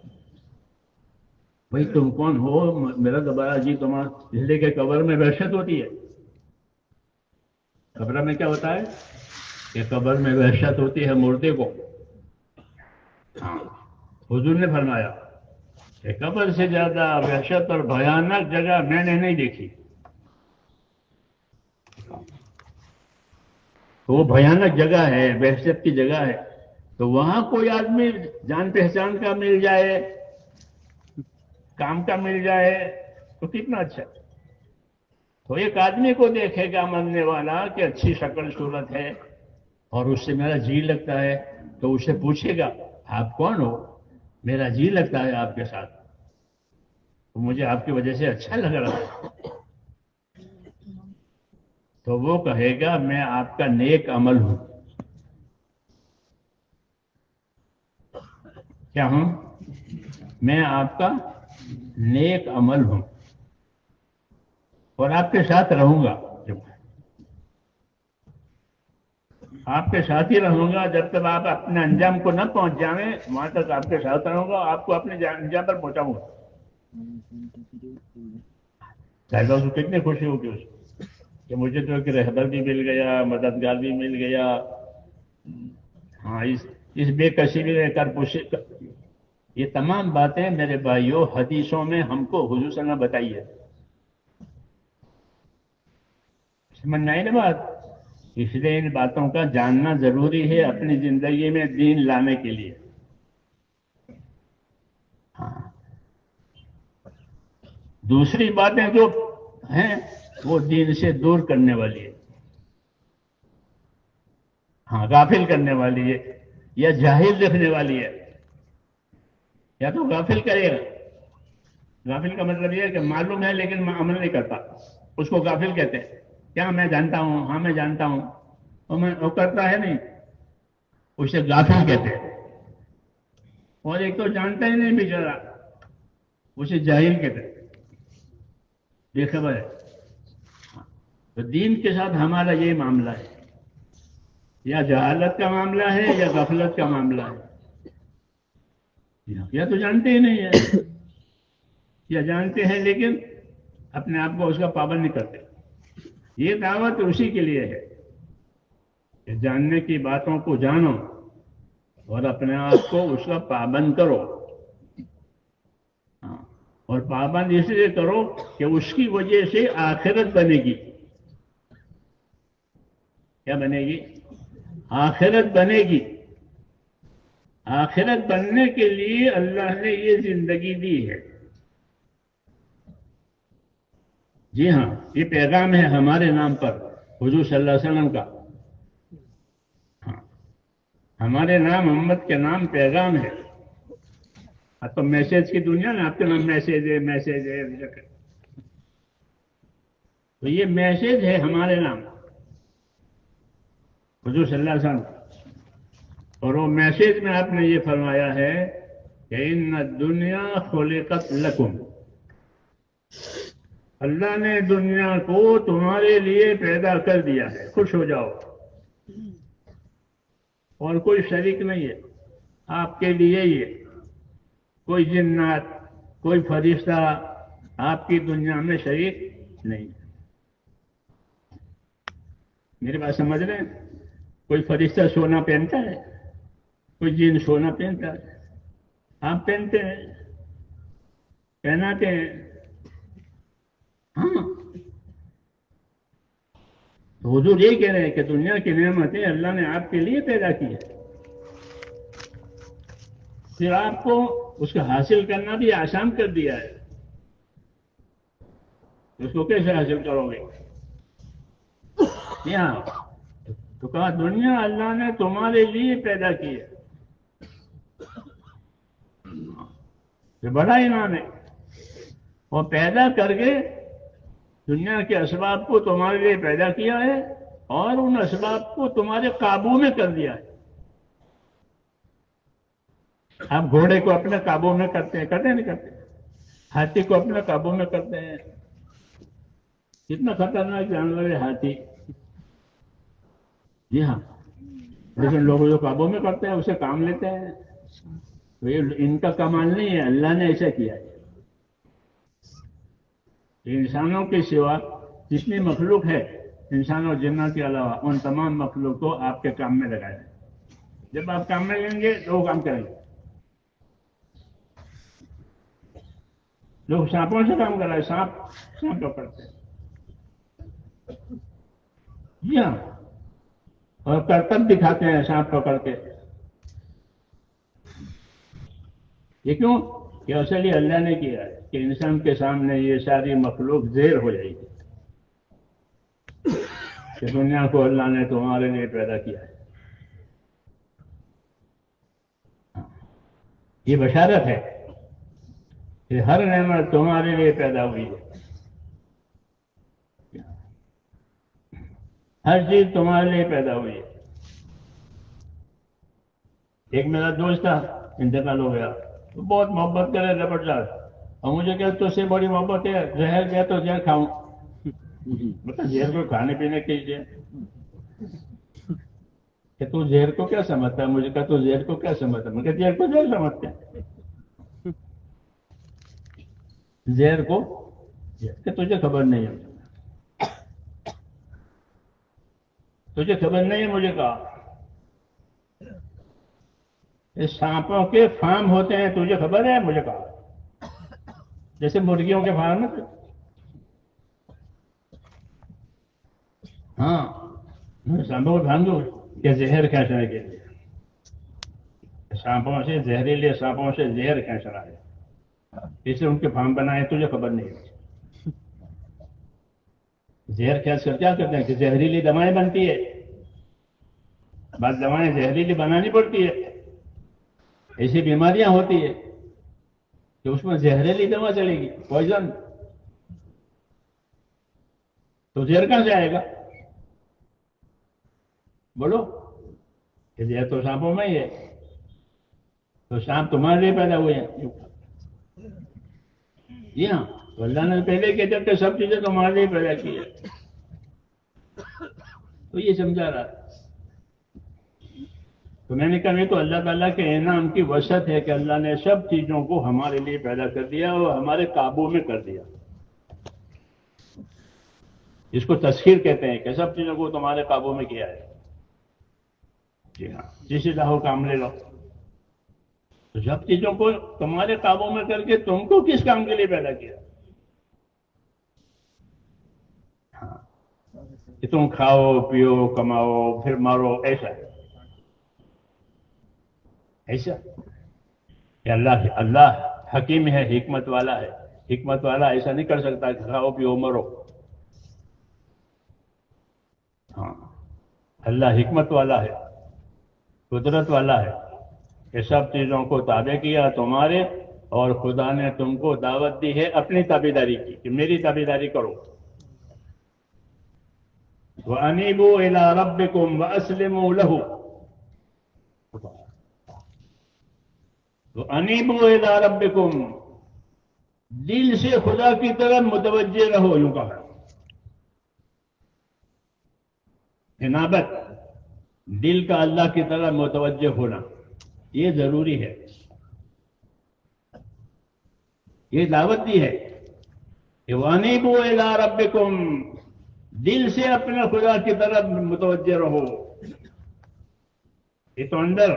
بھائی تم کون ہو؟ میرا دوبارہ جی تمہارا، اس لیے کہ قبر میں وحشت ہوتی ہے. قبر میں کیا ہوتا ہے کہ قبر میں وحشت ہوتی ہے مردے کو. ہاں، حضور نے فرمایا کہ قبر سے زیادہ وحشت اور بھیانک جگہ میں نے نہیں دیکھی. تو وہ بھیانک جگہ ہے، وحشت کی جگہ ہے. تو وہاں کوئی آدمی جان پہچان کا مل جائے، کام کا مل جائے تو کتنا اچھا. تو ایک آدمی کو دیکھے گا مرنے والا کہ اچھی شکل صورت ہے اور اس سے میرا جی لگتا ہے، تو اسے پوچھے گا آپ کون ہو؟ میرا جی لگتا ہے آپ کے ساتھ، تو مجھے آپ کی وجہ سے اچھا لگ رہا ہے. تو وہ کہے گا میں آپ کا نیک عمل ہوں. کیا ہوں؟ میں آپ کا نیک عمل ہوں اور آپ کے ساتھ رہوں گا. آپ کے ساتھ ہی رہوں گا جب تک آپ اپنے انجام کو نہ پہنچ جائیں، وہاں تک آپ کے ساتھ رہوں گا، آپ کو اپنے انجام پر پہنچاؤں گا. صاحبہ کو کتنی خوشی ہوگی اس کو کہ مجھے تو ایک رہبر بھی مل گیا، مددگار بھی مل گیا. ہاں، اس بے کسی بھی رہ کر پوچھے. یہ تمام باتیں میرے بھائیوں حدیثوں میں ہم کو حضور صلی اللہ علیہ وسلم نے بتائی ہے. سمجھنا ہے نا بات؟ اس لیے ان باتوں کا جاننا ضروری ہے اپنی زندگی میں دین لانے کے لیے. ہاں، دوسری باتیں جو ہیں وہ دین سے دور کرنے والی ہے. ہاں، غافل کرنے والی ہے یا جاہل رکھنے والی ہے. یا تو غافل کرے گا. غافل کا مطلب یہ ہے کہ معلوم ہے لیکن عمل نہیں کرتا، اس کو غافل کہتے ہیں. کیا میں جانتا ہوں؟ ہاں میں جانتا ہوں، وہ کرتا ہے نہیں، اسے غافل کہتے ہیں. اور ایک تو جانتا ہی نہیں بیچارہ، اسے جاہل کہتے ہیں، بے خبر ہے. تو دین کے ساتھ ہمارا یہ معاملہ ہے، یا جہالت کا معاملہ ہے یا غفلت کا معاملہ ہے. یا تو جانتے ہی نہیں ہے، یا جانتے ہیں لیکن اپنے آپ کو اس کا پابند نہیں کرتے. یہ دعوت اسی کے لیے ہے کہ جاننے کی باتوں کو جانو اور اپنے آپ کو اس کا پابند کرو. اور پابند اس لیے کرو کہ اس کی وجہ سے آخرت بنے گی. کیا بنے گی؟ آخرت بنے گی. آخرت بننے کے لیے اللہ نے یہ زندگی دی ہے. جی ہاں، یہ پیغام ہے ہمارے نام پر حضور صلی اللہ علیہ وسلم کا. ہاں، ہمارے نام محمد کے نام پیغام ہے. تو میسج کی دنیا نا، آپ کے نام میسج ہے، میسج ہے. تو یہ میسج ہے ہمارے نام حضور صلی اللہ علیہ وسلم. اور وہ میسج میں آپ نے یہ فرمایا ہے کہ ان الدنیا خلقت لکم، اللہ نے دنیا کو تمہارے لیے پیدا کر دیا ہے، خوش ہو جاؤ. اور کوئی شریک نہیں ہے آپ کے لیے. یہ کوئی جنات، کوئی فرشتہ آپ کی دنیا میں شریک نہیں. میری بات سمجھ رہے ہیں؟ کوئی فرشتہ سونا پہنتا ہے، کوئی جن سونا پہنتا ہے، آپ پہنتے ہیں، پہناتے ہیں. ہاں، حضور یہ کہہ رہے ہیں کہ دنیا کی نعمتیں اللہ نے آپ کے لیے پیدا کی ہے، پھر آپ کو اس کا حاصل کرنا بھی آسان کر دیا ہے. اس کو کیسے حاصل کرو گے؟ یہاں تو کہا دنیا اللہ نے تمہارے لیے پیدا کی ہے، یہ بڑا انعام ہے۔ وہ پیدا کر کے دنیا کے اسباب کو تمہارے لیے پیدا کیا ہے اور ان اسباب کو تمہارے قابو میں کر دیا ہے۔ آپ گھوڑے کو اپنے قابو میں کرتے ہیں نہیں کرتے؟ ہاتھی کو اپنے قابو میں کرتے ہیں۔ کتنا خطرناک جانور ہے ہاتھی، جی ہاں، لیکن لوگ جو قابو میں کرتے ہیں اسے کام لیتے ہیں۔ تو یہ ان کا کمال نہیں ہے، اللہ نے ایسا کیا ہے۔ انسانوں کے سوا جتنی مخلوق ہے، انسان اور جنات کے علاوہ، ان تمام مخلوق کو آپ کے کام میں لگائیں۔ جب آپ کام میں لیں گے تو وہ کام کریں گے۔ لوگ سانپوں سے کام کر رہے ہیں، سانپ پکڑتے ہیں، جی ہاں، اور کرتب دکھاتے ہیں سانپ پکڑ کے۔ یہ کیوں؟ کہ اصل ہی اللہ نے کیا ہے کہ انسان کے سامنے یہ ساری مخلوق زہر ہو جائے گی، کہ دنیا کو اللہ نے تمہارے لیے پیدا کیا ہے۔ یہ بشارت ہے کہ ہر نعمت تمہارے لیے پیدا ہوئی ہے، ہر چیز تمہارے لیے پیدا ہوئی ہے۔ ایک میرا دوست تھا، انتقال ہو گیا، تو بہت محبت کرے زبردست، اور مجھے کہ تجھ سے بڑی محبت ہے، زہر گیا تو زہر کھاؤں۔ مطلب زہر کو کھانے پینے کے لیے کہ تو زہر کو کیا سمجھتا ہے؟ مجھے کہا تو زہر کو کیا سمجھتا ہے؟ میں کہ زہر کو زہر سمجھتے ہیں، زہر کو کہ تجھے خبر نہیں ہے، تجھے خبر نہیں ہے۔ مجھے کہا اس سانپوں کے فارم ہوتے ہیں، تجھے خبر ہے؟ مجھے کہا جیسے مرغیوں کے فارم ہے۔ ہاں، سانپوں کو بھانگو کہ زہر کھینچنے کے لیے، سانپوں سے زہریلے سانپوں سے زہر کھینچنا ہے، اسے ان کے فارم بنائے، تجھے خبر نہیں ہے۔ زہر کھینچ کر کیا کرتے ہیں کہ زہریلی دوائیں بنتی ہے، بعض دوائیں زہریلی بنانی پڑتی ہے، ایسی بیماریاں ہوتی ہے کہ اس میں زہریلی دوا چلے گی، پوائزن، تو زہر کہاں سے آئے گا؟ بولو، کہ زہر تو سانپوں میں ہی ہے، تو سانپ تمہارے لیے پیدا ہوئے ہیں۔ جی ہاں، تو اللہ نے پہلے کے جب کہ سب چیزیں تمہارے لیے پیدا کی ہے، تو یہ سمجھا رہا۔ تو میں نے کہا یہ تو اللہ تعالیٰ کے انعام کی وسعت ہے کہ اللہ نے سب چیزوں کو ہمارے لیے پیدا کر دیا اور ہمارے قابو میں کر دیا۔ اس کو تسخیر کہتے ہیں کہ سب چیزوں کو تمہارے قابو میں کیا ہے۔ جی ہاں، جسے چاہو کام لے لو، تو سب چیزوں کو تمہارے قابو میں کر کے تم کو کس کام کے لیے پیدا کیا؟ ہاں، کہ تم کھاؤ پیو کماؤ پھر مارو، ایسا ایسا کہ اللہ حکیم ہے، حکمت والا ہے، حکمت والا ایسا نہیں کر سکتا کہ کھاؤ پیو مرو۔ ہاں، اللہ حکمت والا ہے، قدرت والا ہے، کہ سب چیزوں کو تابع کیا تمہارے، اور خدا نے تم کو دعوت دی ہے اپنی تابعداری کی کہ میری تابعداری کرو۔ وَأَنِيبُوا إِلَىٰ رَبِّكُمْ وَأَسْلِمُوا لَهُ، وَأَنِيبُوا إِلَىٰ رَبِّكُمْ، دل سے خدا کی طرف متوجہ رہو، یوں کہا۔ انابت، دل کا اللہ کی طرف متوجہ ہونا، یہ ضروری ہے، یہ دعوت دی ہے کہ وَأَنِيبُوا إِلَىٰ رَبِّكُمْ، دل سے اپنے خدا کی طرف متوجہ رہو، یہ تو اندر،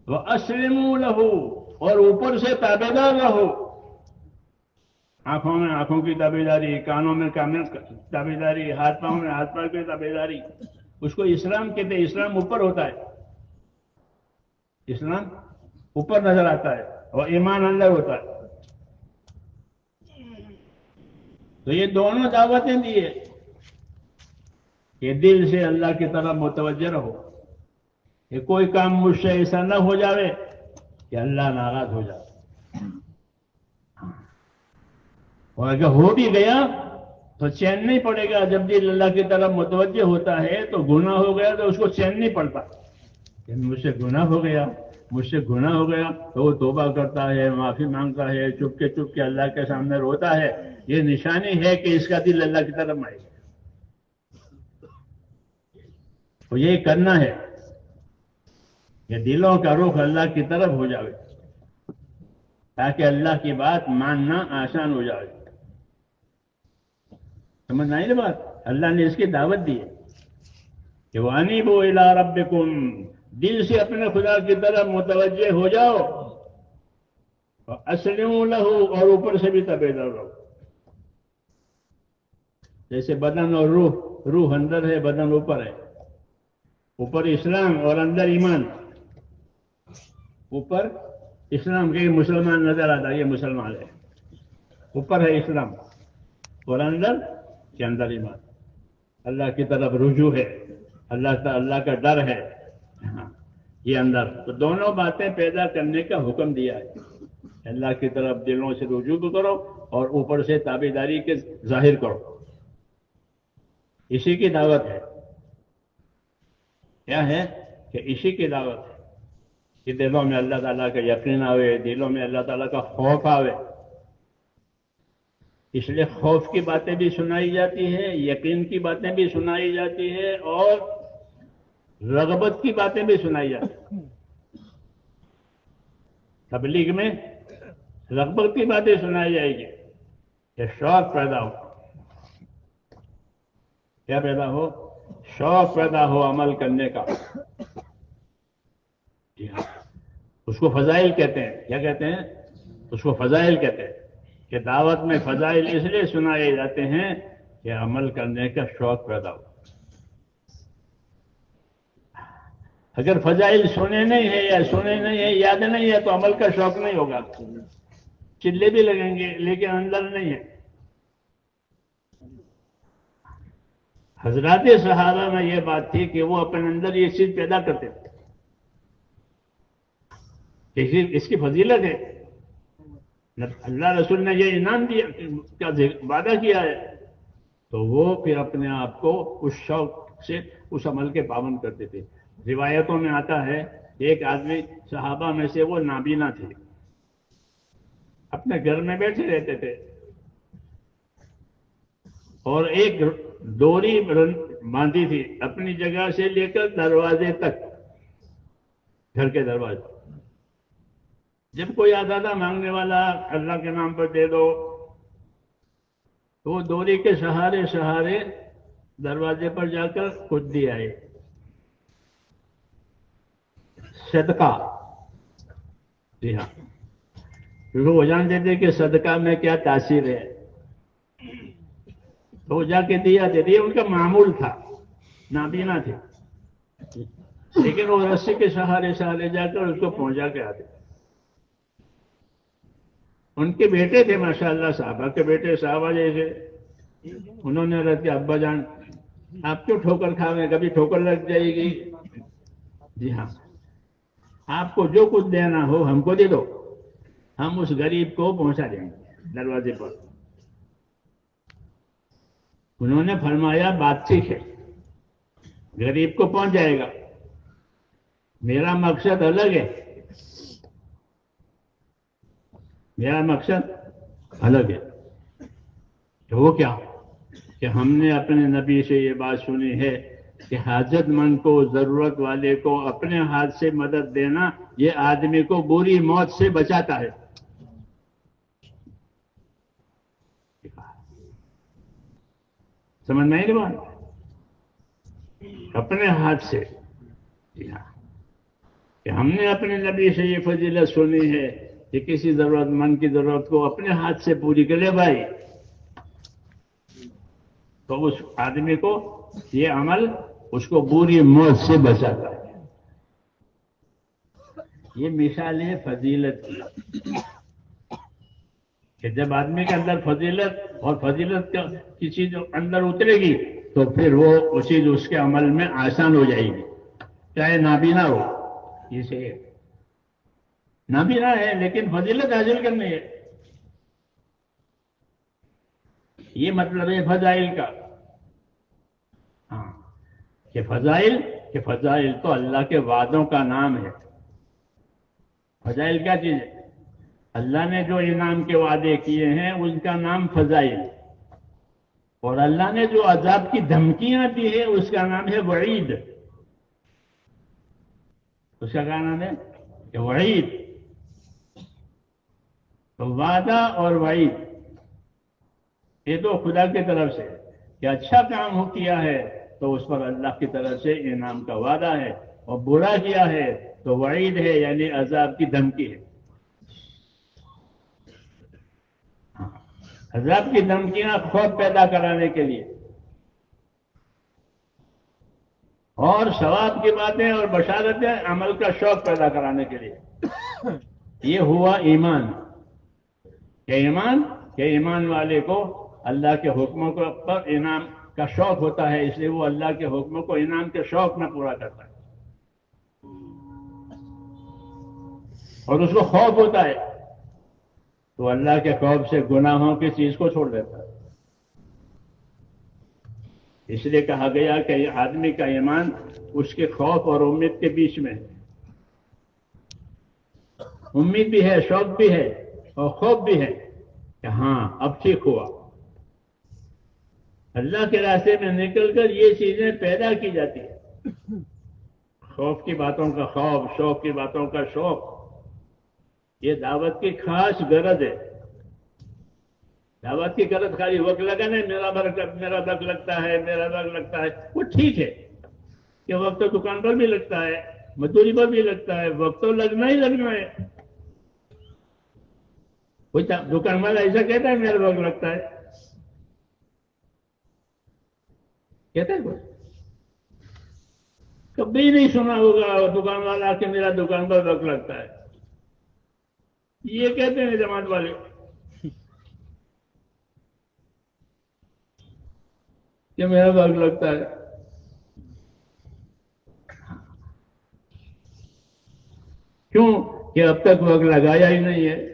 وَأَسْلِمُوا لَهُ، اور اوپر سے تابعدار رہو، آنکھوں میں آنکھوں کی تابعداری، کانوں میں کانوں کی تابعداری، ہاتھ پاؤں میں ہاتھ پاؤں کی تابعداری، اس کو اسلام کہتے ہیں۔ اسلام اوپر ہوتا ہے، اسلام اوپر نظر آتا ہے اور ایمان اندر ہوتا ہے۔ تو یہ دونوں دعوتیں دی ہے کہ دل سے اللہ کی طرف متوجہ رہو کہ کوئی کام مجھ سے ایسا نہ ہو جاوے کہ اللہ ناراض ہو جائے، اور اگر ہو بھی گیا تو چین نہیں پڑے گا۔ جب دل اللہ کی طرف متوجہ ہوتا ہے تو گناہ ہو گیا تو اس کو چین نہیں پڑتا کہ مجھ سے گناہ ہو گیا، مجھ سے گناہ ہو گیا، تو وہ توبہ کرتا ہے، معافی مانگتا ہے، چپ کے اللہ کے سامنے روتا ہے۔ یہ نشانی ہے کہ اس کا دل اللہ کی طرف آئے گا۔ تو یہ کرنا ہے کہ دلوں کا رخ اللہ کی طرف ہو جائے تاکہ اللہ کی بات ماننا آسان ہو جائے۔ سمجھ آئی نا بات؟ اللہ نے اس کی دعوت دی ہے کہ وَأَنِيبُوا إِلَىٰ رَبِّكُمْ، دل سے اپنے خدا کی طرف متوجہ ہو جاؤ، وَأَسْلِمُوا لَهُ، اور اوپر سے بھی تابعدار رہو۔ جیسے بدن اور روح اندر ہے، بدن اوپر ہے، اوپر اسلام اور اندر ایمان۔ اوپر اسلام کے مسلمان نظر آتا ہے، یہ مسلمان ہے، اوپر ہے اسلام اور اندر کے اندر ایمان، اللہ کی طرف رجوع ہے، اللہ کا ڈر ہے، یہ اندر۔ تو دونوں باتیں پیدا کرنے کا حکم دیا ہے، اللہ کی طرف دلوں سے رجوع کرو اور اوپر سے تابعداری کے ظاہر کرو۔ اسی کی دعوت ہے۔ کیا ہے کہ اسی کی دعوت ہے کہ دلوں میں اللہ تعالیٰ کا یقین آوے، دلوں میں اللہ تعالیٰ کا خوف آوے۔ اس لیے خوف کی باتیں بھی سنائی جاتی ہیں، یقین کی باتیں بھی سنائی جاتی ہیں، اور رغبت کی باتیں بھی سنائی جاتی ہیں۔ تبلیغ میں رغبت کی باتیں سنائی جائے گی کہ شوق پیدا ہو۔ کیا پیدا ہو؟ شوق پیدا ہو عمل کرنے کا۔ جی ہاں، اس کو فضائل کہتے ہیں۔ کیا کہتے ہیں؟ اس کو فضائل کہتے ہیں کہ دعوت میں فضائل اس لیے سنائے جاتے ہیں کہ عمل کرنے کا شوق پیدا ہو۔ اگر فضائل سنے نہیں ہے یا سنے نہیں ہے، یاد نہیں ہے، تو عمل کا شوق نہیں ہوگا۔ چلے بھی لگیں گے لیکن اندر نہیں ہے۔ حضرات صحابہ میں یہ بات تھی کہ وہ اپنے اندر یہ چیز پیدا کرتے تھے، اس کی فضیلت ہے، اللہ رسول نے یہ انعام دیا، کا وعدہ کیا ہے، تو وہ پھر اپنے آپ کو اس شوق سے اس عمل کے پابند کرتے تھے۔ روایتوں میں آتا ہے ایک آدمی صحابہ میں سے، وہ نابینا تھے، اپنے گھر میں بیٹھے رہتے تھے، اور ایک ڈوری باندھی تھی اپنی جگہ سے لے کر دروازے تک، گھر کے دروازے۔ جب کوئی آتا تھا مانگنے والا، اللہ کے نام پر دے دو، تو وہ ڈوری کے سہارے سہارے دروازے پر جا کر خود دے آئے۔ صدقہ، جی ہاں، کیونکہ وہ جانتے تھے کہ صدقہ میں کیا تاثیر ہے، تو وہ جا کے دیا دے دیا۔ ان کا معمول تھا، نابینا تھے، لیکن وہ رسی کے سہارے سہارے جا کر اس کو پہنچا کے آتے۔ ان کے بیٹے تھے ماشاءاللہ، صحابہ کے بیٹے، صحابہ جیسے، انہوں نے رہتے ابا جان آپ کیوں ٹھوکر کھاویں، کبھی ٹھوکر لگ جائے گی، جی ہاں، آپ کو جو کچھ دینا ہو ہم کو دے دو، ہم اس غریب کو پہنچا دیں گے دروازے پر۔ انہوں نے فرمایا بات ٹھیک ہے، غریب کو پہنچ جائے گا، میرا مقصد الگ ہے، میرا مقصد الگ ہے۔ تو وہ کیا کہ ہم نے اپنے نبی سے یہ بات سنی ہے کہ حاجت مند کو، ضرورت والے کو اپنے ہاتھ سے مدد دینا، یہ آدمی کو بری موت سے بچاتا ہے۔ سمجھ میں آئی بات؟ اپنے ہاتھ سے، جی ہاں، کہ ہم نے اپنے نبی سے یہ فضیلت سنی ہے کہ کسی ضرورت مند کی ضرورت کو اپنے ہاتھ سے پوری کرے بھائی، تو اس آدمی کو یہ عمل اس کو بری موت سے بچاتا ہے۔ یہ مثال ہے فضیلت کی، کہ جب آدمی کے اندر فضیلت اور فضیلت کی چیز اندر اترے گی تو پھر وہ چیز اس کے عمل میں آسان ہو جائے گی، چاہے نابینا ہو. اسے نابینا ہے لیکن فضیلت حاصل کرنی ہے، یہ مطلب ہے فضائل کا. ہاں کہ فضائل تو اللہ کے وعدوں کا نام ہے. فضائل کیا چیز ہے؟ اللہ نے جو انعام کے وعدے کیے ہیں ان کا نام فضائل، اور اللہ نے جو عذاب کی دھمکیاں دی ہیں اس کا نام ہے وعید. اس کا کیا نام ہے؟ کہ وعید. تو وعدہ اور وعید یہ تو خدا کی طرف سے کہ اچھا کام ہو کیا ہے تو اس پر اللہ کی طرف سے انعام کا وعدہ ہے، اور برا کیا ہے تو وعید ہے، یعنی عذاب کی دھمکی ہے. عذاب کی دھمکیاں خوف پیدا کرانے کے لیے، اور ثواب کی باتیں اور بشارتیں عمل کا شوق پیدا کرانے کے لیے. یہ ہوا ایمان. کہ ایمان والے کو اللہ کے حکموں پر انعام کا شوق ہوتا ہے، اس لیے وہ اللہ کے حکموں کو انعام کے شوق میں پورا کرتا ہے، اور اس کو خوف ہوتا ہے تو اللہ کے خوف سے گناہوں کی چیز کو چھوڑ دیتا ہے. اس لیے کہا گیا کہ یہ آدمی کا ایمان اس کے خوف اور امید کے بیچ میں ہے. امید بھی ہے، شوق بھی ہے، اور خوف بھی ہے کہ ہاں اب ٹھیک ہوا. اللہ کے راستے میں نکل کر یہ چیزیں پیدا کی جاتی ہیں. خوف کی باتوں کا خوف، شوق کی باتوں کا شوق، یہ دعوت کی خاص غرض ہے. دعوت کی غرض خالی وقت لگانا ہے، میرا وقت لگتا ہے، میرا وقت لگتا ہے، وہ ٹھیک ہے کہ وقت تو دکان پر بھی لگتا ہے، مزدوری پر بھی لگتا ہے، وقت تو لگنا ہی لگنا ہے. کوئی دکان والا ایسا کہتا ہے میرا وقت لگتا ہے؟ کہتا ہے کوئی؟ کبھی نہیں سنا ہوگا دکان والا کہ میرا دکان پر وقت لگتا ہے. یہ کہتے ہیں جماعت والے. کہ میرا وقت لگتا ہے. کیوں؟ کہ اب تک وقت لگایا ہی نہیں ہے.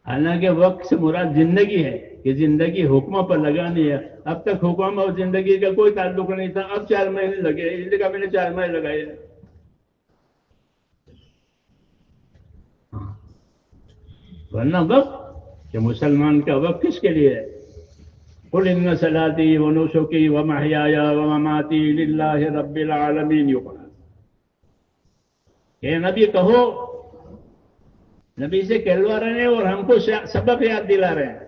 حالانکہ وقت سے مراد زندگی ہے، کہ زندگی حکموں پر لگانی ہے. اب تک حکم اور زندگی کا کوئی تعلق نہیں تھا، اب 4 مہینے لگے، اس لیے میں نے 4 مہینے لگائے. ورنہ وقت کہ مسلمان کا وقت کس کے لیے ہے؟ قل ان صلاتی و نسکی و محیای و مماتی للہ رب العالمین. کہ نبی کہو، نبی سے کہلوا رہے ہیں اور ہم کو سبق یاد دلا رہے ہیں.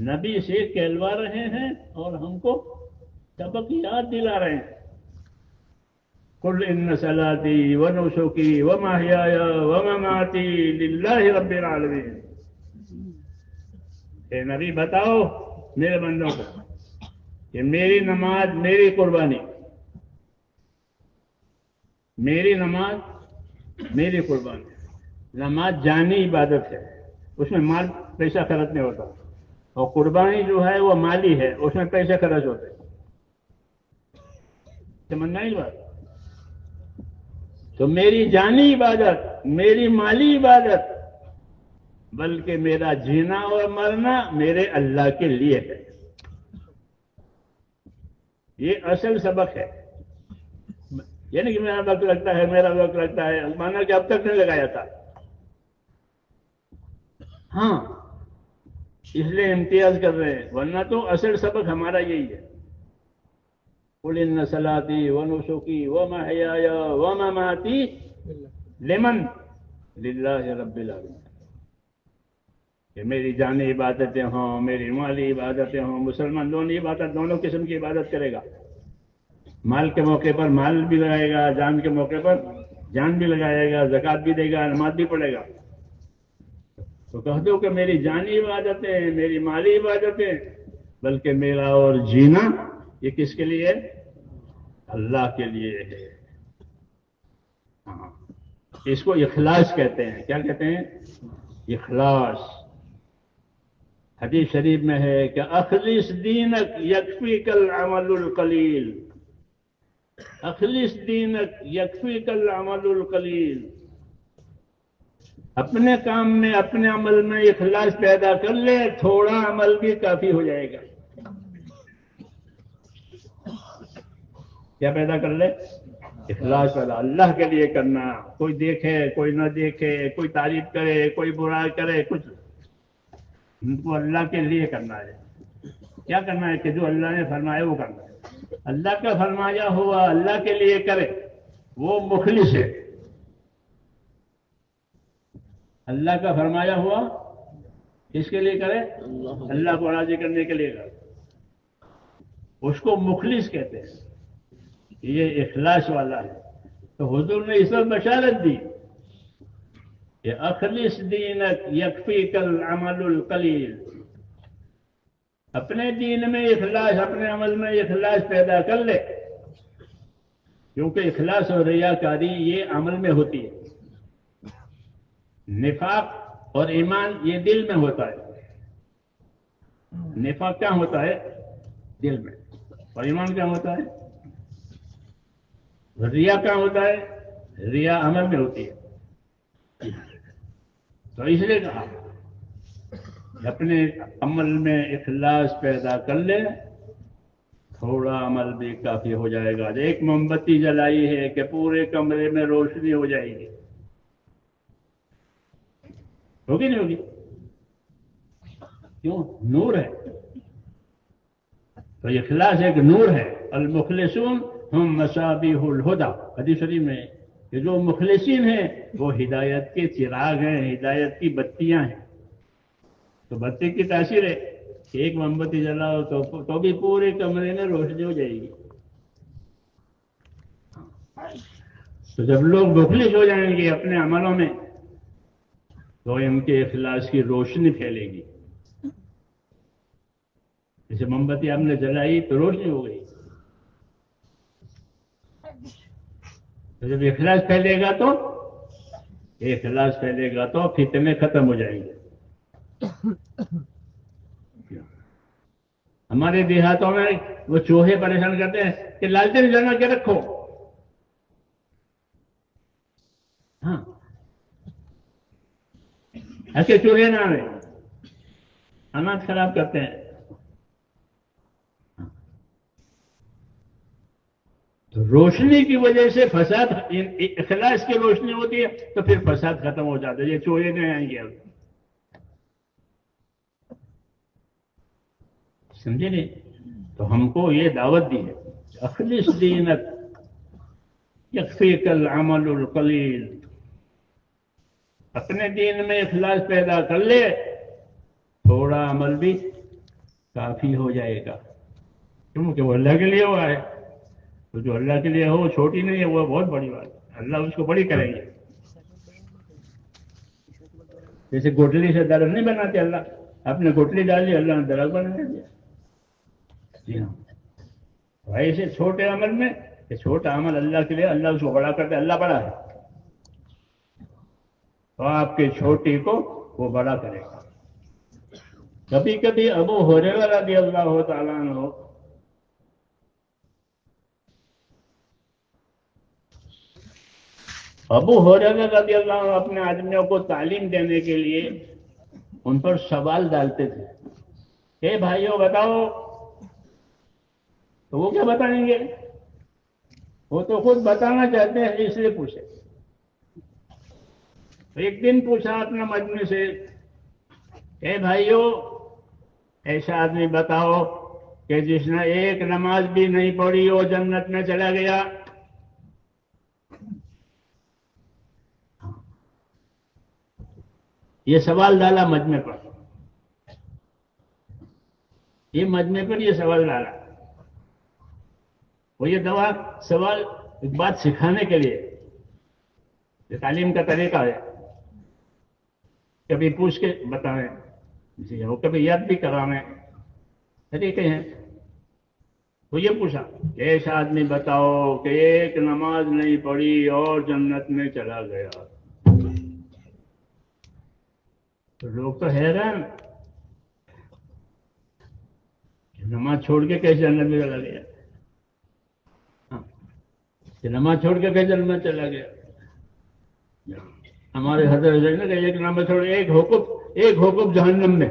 نبی سے کہلوا رہے ہیں اور ہم کو سبق یاد دلا رہے ہیں. قل ان صلاتی و نسکی و محیای و مماتی للہ رب العالمین. اے نبی بتاؤ میرے بندوں کو کہ میری نماز، میری قربانی، میری نماز، میری قربانی. نماز جانی عبادت ہے، اس میں مال پیسہ خرچ نہیں ہوتا، اور قربانی جو ہے وہ مالی ہے، اس میں پیسے خرچ ہوتے. سمجھنا ہی بات. تو میری جانی عبادت، میری مالی عبادت، بلکہ میرا جینا اور مرنا میرے اللہ کے لیے ہے. یہ اصل سبق ہے. یعنی کہ میرا وقت لگتا ہے، میرا وقت لگتا ہے، مانا کہ اب تک نہیں لگایا تھا. ہاں اس لیے امتیاز کر رہے ہیں، ورنہ تو اصل سبق ہمارا یہی ہے. قل ان صلاتی و نسکی و محیای و مماتی لمن للہ رب العالمین. کہ میری جانی عبادتیں ہوں، میری مالی عبادتیں ہوں. مسلمان دونوں عبادت، دونوں قسم کی عبادت کرے گا. مال کے موقع پر مال بھی لگائے گا، جان کے موقع پر جان بھی لگائے گا، زکوٰۃ بھی دے گا، نماز بھی پڑھے گا. تو کہہ دو کہ میری جانی عبادتیں، میری مالی عبادتیں، بلکہ میرا اور جینا یہ کس کے لیے؟ اللہ کے لیے ہے. ہاں اس کو اخلاص کہتے ہیں. کیا کہتے ہیں؟ اخلاص. حدیث شریف میں ہے کہ اخلص دینک یکفیک العمل القلیل. اخلص دینک یکفیک العمل القلیل. اپنے کام میں، اپنے عمل میں اخلاص پیدا کر لے، تھوڑا عمل بھی کافی ہو جائے گا. کیا پیدا کر لے؟ اخلاص پیدا. اللہ کے لیے کرنا. کوئی دیکھے کوئی نہ دیکھے، کوئی تعریف کرے کوئی برا کرے، کچھ ان کو اللہ کے لیے کرنا ہے. کیا کرنا ہے؟ کہ جو اللہ نے فرمایا وہ کرنا ہے. اللہ کا فرمایا ہوا اللہ کے لیے کرے، وہ مخلص ہے. اللہ کا فرمایا ہوا کس کے لیے کرے؟ اللہ کو راضی کرنے کے لیے کرے. اس کو مخلص کہتے ہیں. یہ اخلاص والا ہے. تو حضور نے اس وقت بشارت دی کہ اخلص دینک یکفیک العمل القلیل. اپنے دین میں اخلاص، اپنے عمل میں اخلاص پیدا کر لے. کیونکہ اخلاص اور ریاکاری یہ عمل میں ہوتی ہے. نفاق اور ایمان یہ دل میں ہوتا ہے. نفاق کیا ہوتا ہے؟ دل میں. اور ایمان کیا ہوتا ہے؟ ریا کیا ہوتا ہے؟ ریا عمل میں ہوتی ہے. تو اس لیے کہا اپنے عمل میں اخلاص پیدا کر لے، تھوڑا عمل بھی کافی ہو جائے گا. ایک موم بتی جلائی ہے کہ پورے کمرے میں روشنی ہو جائے گی. ہوگی نہیں ہوگی؟ کیوں؟ نور ہے. تو اخلاص ایک نور ہے. المخلصون ہم مصابیح الہدی. حدیث شریف میں کہ جو مخلصین ہیں وہ ہدایت کے چراغ ہیں، ہدایت کی بتیاں ہیں. تو بتی کی تاثیر ہے کہ ایک موم بتی جلاؤ تو بھی پورے کمرے میں روشنی ہو جائے گی. تو جب لوگ مخلص ہو جائیں گے اپنے عملوں میں تو ان کے اخلاص کی روشنی پھیلے گی. جیسے موم بتی آپ نے جلائی تو روشنی ہو گئی. تو جب اخلاص پھیلے گا تو فتنے ختم ہو جائیں گے. ہمارے دیہاتوں میں وہ چوہے پریشان کرتے ہیں کہ لالٹین جلا کے رکھو. ہاں ایسے چوہے نہ آئے، اناج خراب کرتے ہیں. تو روشنی کی وجہ سے فساد، اخلاص کی روشنی ہوتی ہے تو پھر فساد ختم ہو جاتا ہے. یہ چوہے نہیں آئیں گے. اب سمجھے نہیں؟ تو ہم کو یہ دعوت دی ہے اخلص دینک یکفیک العمل القلیل. اپنے دین میں اخلاص پیدا کر لے، تھوڑا عمل بھی کافی ہو جائے گا. کیونکہ وہ اللہ کے لیے ہوا ہے. تو جو اللہ کے لیے ہو چھوٹی نہیں ہے، وہ بہت بڑی بات ہے. اللہ اس کو بڑی کریں گے. جیسے گٹلی سے درخت نہیں بناتے اللہ. آپ نے گٹلی ڈالی، اللہ نے درخت بنا دیا. جی ہاں. ایسے چھوٹے عمل میں کہ چھوٹا عمل اللہ کے لیے، اللہ اس کو بڑا کرتے. اللہ بڑا ہے تو آپ کے چھوٹی کو وہ بڑا کرے گا. کبھی کبھی ابو ہریرہ رضی اللہ تعالیٰ عنہ رضی اللہ عنہ اپنے آدمیوں کو تعلیم دینے کے لیے ان پر سوال ڈالتے تھے. اے بھائیوں بتاؤ. تو وہ کیا بتائیں گے؟ وہ تو خود بتانا چاہتے ہیں اس لیے پوچھے. ایک دن پوچھا اپنا مجمع سے، اے بھائیوں ایسا آدمی بتاؤ کہ جس نے ایک نماز بھی نہیں پڑھی وہ جنت میں چلا گیا. یہ سوال ڈالا مجمع پر. یہ مجمع پر یہ سوال ڈالا. وہ یہ سوال ایک بات سکھانے کے لیے، یہ تعلیم کا طریقہ ہے. کبھی پوچھ کے بتائیں، وہ کبھی یاد بھی کرانے طریقے ہیں. تو یہ پوچھا کہ ایسا آدمی بتاؤ کہ ایک نماز نہیں پڑھی اور جنت میں چلا گیا. تو لوگ تو حیران نماز چھوڑ کے کیسے جنت میں چلا گیا. کہ نماز چھوڑ کے کیسے جنت میں چلا گیا. ہمارے حضرت نے کہ ایک نماز چھوڑ ایک حکم جہنم میں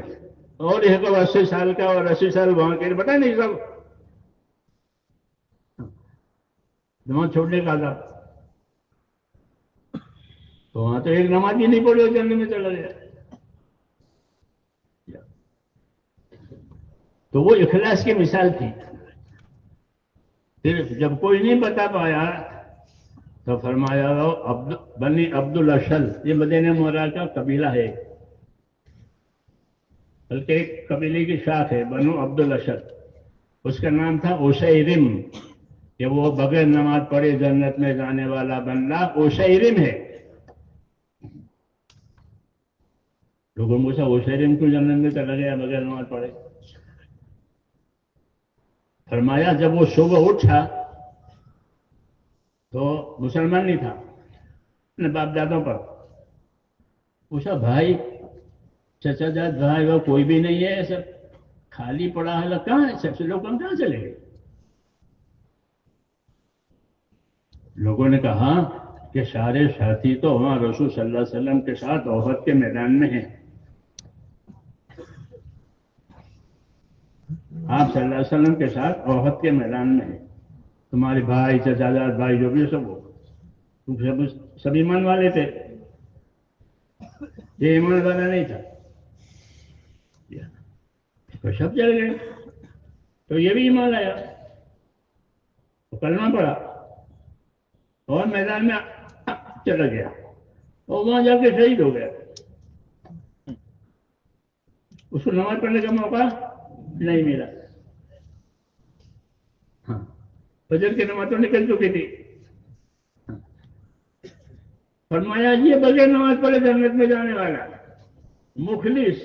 اور ایک 80 سال کا اور 80 سال وہاں کے پتہ نہیں سب نماز چھوڑنے کا عذاب. تو وہاں تو ایک نماز ہی نہیں پڑھی اور جنت میں چلا گیا. تو وہ اخلاص کی مثال تھی. پھر جب کوئی نہیں بتا پایا تو فرمایا بنی عبد الاشل، یہ مدینہ منورہ کا قبیلہ ہے، بلکہ ایک قبیلے کی شاخ ہے بنو عبد الاشل. اس کا نام تھا اوشیرم، کہ وہ بغیر نماز پڑھے جنت میں جانے والا بندہ اوشیرم ہے. لوگوں نے پوچھا اوشیرم کیوں جنت میں چلا گیا بغیر نماز پڑھے؟ فرمایا جب وہ صبح اٹھا تو مسلمان نہیں تھا، اپنے باپ دادوں پر پوچھا بھائی چچا جاد بھائی وہ کوئی بھی نہیں ہے، سب خالی پڑا ہے، کہاں ہے سب سے لوگ ہم کہاں چلے گئے؟ لوگوں نے کہا کہ سارے ساتھی تو وہاں رسول صلی اللہ علیہ وسلم کے ساتھ احد کے میدان میں ہیں. آپ صلی اللہ علیہ وسلم کے ساتھ احد کے میدان میں ہیں. تمہارے بھائی چچا جاد بھائی جو بھی سب وہ سب ایمان والے تھے، یہ ایمان والا نہیں تھا. تو سب چل گئے تو یہ بھی ایمان آیا، تو کلمہ پڑا اور میدان میں چلا گیا اور وہاں جا کے شہید ہو گیا. اس کو نماز پڑھنے کا موقع نہیں ملا. فجر کی نماز تو نکل چکی تھی. فرمایا یہ بغیر نماز پڑھے جنت میں جانے والا مخلص.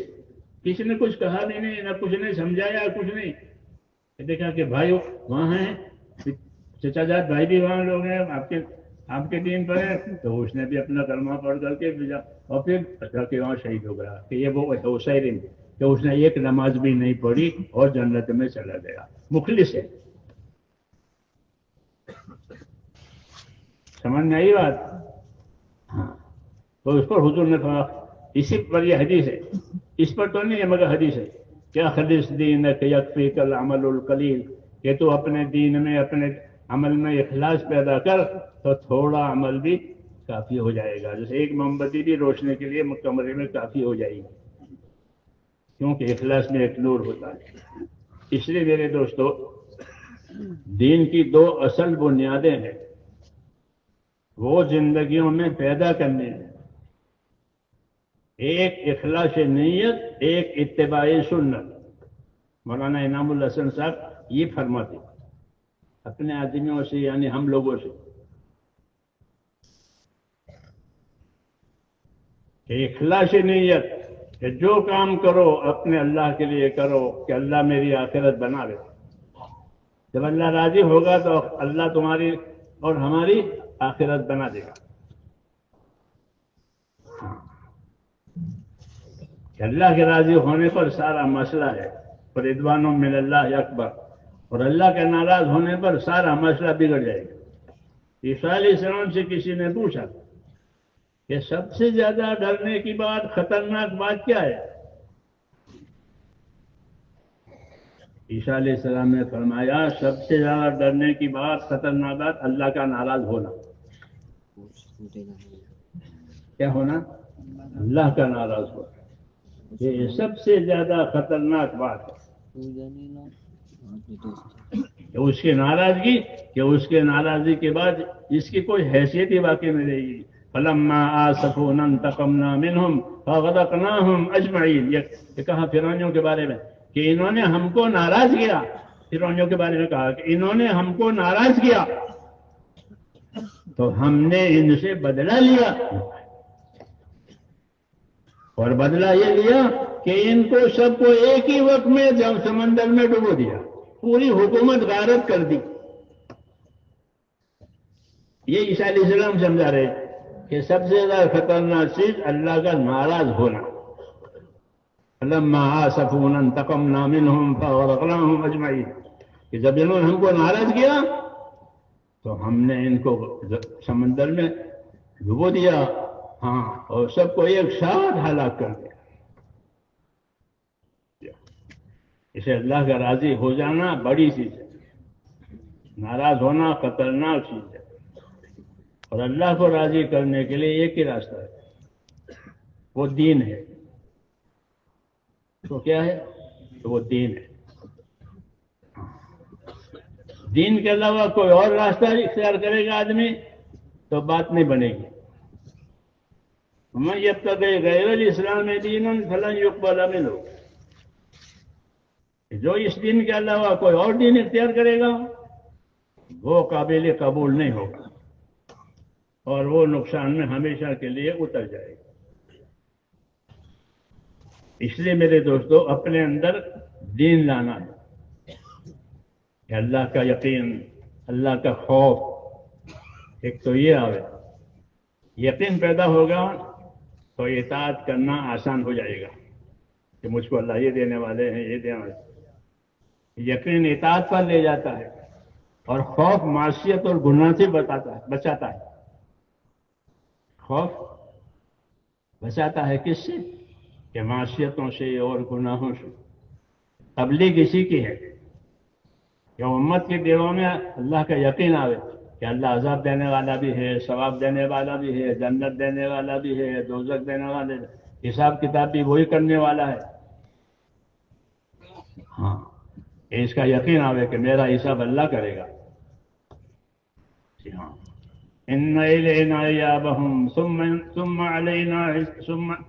کسی نے کچھ کہا نہیں، نہ کچھ نہیں سمجھایا، کچھ نہیں. دیکھا کہ بھائی وہاں ہیں، چچا جاد بھائی بھی وہاں لوگ ہیں آپ کے دین پر ہیں. تو اس نے بھی اپنا کلمہ پڑھ کر کے اور پھر وہاں شہید ہو گیا. کہ یہ وہ اوشیرم کہ اس نے ایک نماز بھی نہیں پڑھی اور جنت میں چلا گیا. مخلص ہے. سمجھ میں آئی بات؟ ہاں. تو اس پر حضور نے کہا، اسی پر یہ حدیث ہے، اس پر تو نہیں ہے مگر حدیث ہے، کیا خلص دینک یکفیک العمل القلیل، کہ تو اپنے دین میں اپنے عمل میں اخلاص پیدا کر تو تھوڑا عمل بھی کافی ہو جائے گا. جیسے ایک موم بتی بھی روشنے کے لیے کمرے میں کافی ہو جائے گی، کیونکہ اخلاص میں ایک نور ہوتا ہے. اس لیے میرے دوستو، دین کی 2 اصل بنیادیں ہیں، وہ زندگیوں میں پیدا کرنے ہیں. ایک اخلاص نیت، ایک اتباع سنت. مولانا انعام الحسن صاحب یہ فرماتے اپنے آدمیوں سے، یعنی ہم لوگوں سے، کہ اخلاص نیت، کہ جو کام کرو اپنے اللہ کے لیے کرو کہ اللہ میری آخرت بنا لے. جب اللہ راضی ہوگا تو اللہ تمہاری اور ہماری آخرت بنا دے گا. کہ اللہ کے راضی ہونے پر سارا مسئلہ ہے، رضوان من اللہ اکبر، اور اللہ کے ناراض ہونے پر سارا مسئلہ بگڑ جائے گا. عیسیٰ علیہ السلام سے کسی نے پوچھا کہ سب سے زیادہ ڈرنے کی بات، خطرناک بات کیا ہے؟ عیسیٰ علیہ السلام نے فرمایا سب سے زیادہ ڈرنے کی بات، خطرناک بات، اللہ کا ناراض ہونا. کیا ہونا؟ اللہ کا ناراض ہونا. یہ سب سے زیادہ خطرناک بات ہے کہ اس کی ناراضگی، کہ اس کے ناراضگی کے بعد اس کی کوئی حیثیت ہی باقی نہیں رہے گی. فلما آسفونا انتقمنا منہم فغرقناہم اجمعین. یہ کہا فرعونیوں کے بارے میں کہ انہوں نے ہم کو ناراض کیا. فرعونیوں کے بارے میں کہا کہ انہوں نے ہم کو ناراض کیا تو ہم نے ان سے بدلہ لیا. اور بدلہ یہ لیا کہ ان کو سب کو ایک ہی وقت میں جب سمندر میں ڈبو دیا، پوری حکومت غارت کر دی. یہ عیسیٰ علیہ السلام سمجھا رہے کہ سب سے زیادہ خطرناک چیز اللہ کا ناراض ہونا. فلما آسفونا انتقمنا منهم فأغرقناهم أجمعين، کہ جب انہوں نے ہم کو ناراض کیا تو ہم نے ان کو سمندر میں ڈبو دیا، ہاں، اور سب کو ایک ساتھ ہلاک کر دیا۔ اسے اللہ کا راضی ہو جانا بڑی چیز ہے، ناراض ہونا خطرناک چیز ہے، اور اللہ کو راضی کرنے کے لیے ایک ہی راستہ ہے، وہ دین ہے۔ تو کیا ہے؟ تو وہ دین ہے۔ دین کے علاوہ کوئی اور راستہ اختیار کرے گا آدمی تو بات نہیں بنے گی۔ من یبتغی غیر الاسلام دینا فلن یقبل منہ، جو اس دین کے علاوہ کوئی اور دین اختیار کرے گا وہ قابل قبول نہیں ہوگا، اور وہ نقصان میں ہمیشہ کے لیے اتر جائے گا۔ اس لیے میرے دوستو، اپنے اندر دین لانا ہے کہ اللہ کا یقین، اللہ کا خوف، ایک تو یہ آوے، یقین پیدا ہوگا تو اطاعت کرنا آسان ہو جائے گا کہ مجھ کو اللہ یہ دینے والے ہیں، یہ دینے والے ہیں۔ یقین اطاعت پر لے جاتا ہے، اور خوف معصیت اور گناہ سے بچاتا ہے۔ خوف بچاتا ہے کس سے؟ کہ معصیتوں سے اور گناہوں سے۔ تبلیغ اسی کی ہے کہ امت کے دلوں میں اللہ کا یقین آوے کہ اللہ عذاب دینے والا بھی ہے، ثواب دینے والا بھی ہے، جنت دینے والا بھی ہے، دوزخ دینے والا ہے، حساب کتاب بھی وہی کرنے والا ہے۔ ہاں، اس کا یقین آوے کہ میرا حساب اللہ کرے گا۔ جی ہاں، ان الینا ایابہم ثم علینا حسابہم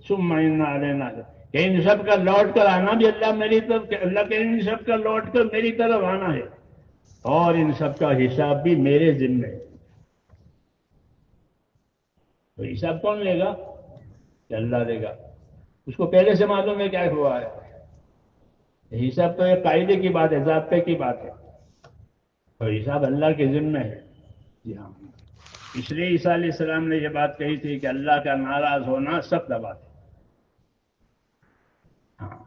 ثم ان علینا، کہ ان سب کا لوٹ کر آنا بھی اللہ میری طرف، کہ اللہ کہ ان سب کا لوٹ کر میری طرف آنا ہے، اور ان سب کا حساب بھی میرے ذمہ ہے۔ تو حساب کون لے گا؟ کہ اللہ لے گا۔ اس کو پہلے سے معلوم ہے کیا ہوا ہے۔ حساب تو ایک قاعدے کی بات ہے، ضابطے کی بات ہے، تو حساب اللہ کے ذمہ ہے۔ جی ہاں، اس لیے عیسیٰ علیہ السلام نے یہ بات کہی تھی کہ اللہ کا ناراض ہونا سخت بات ہے۔ ہاں،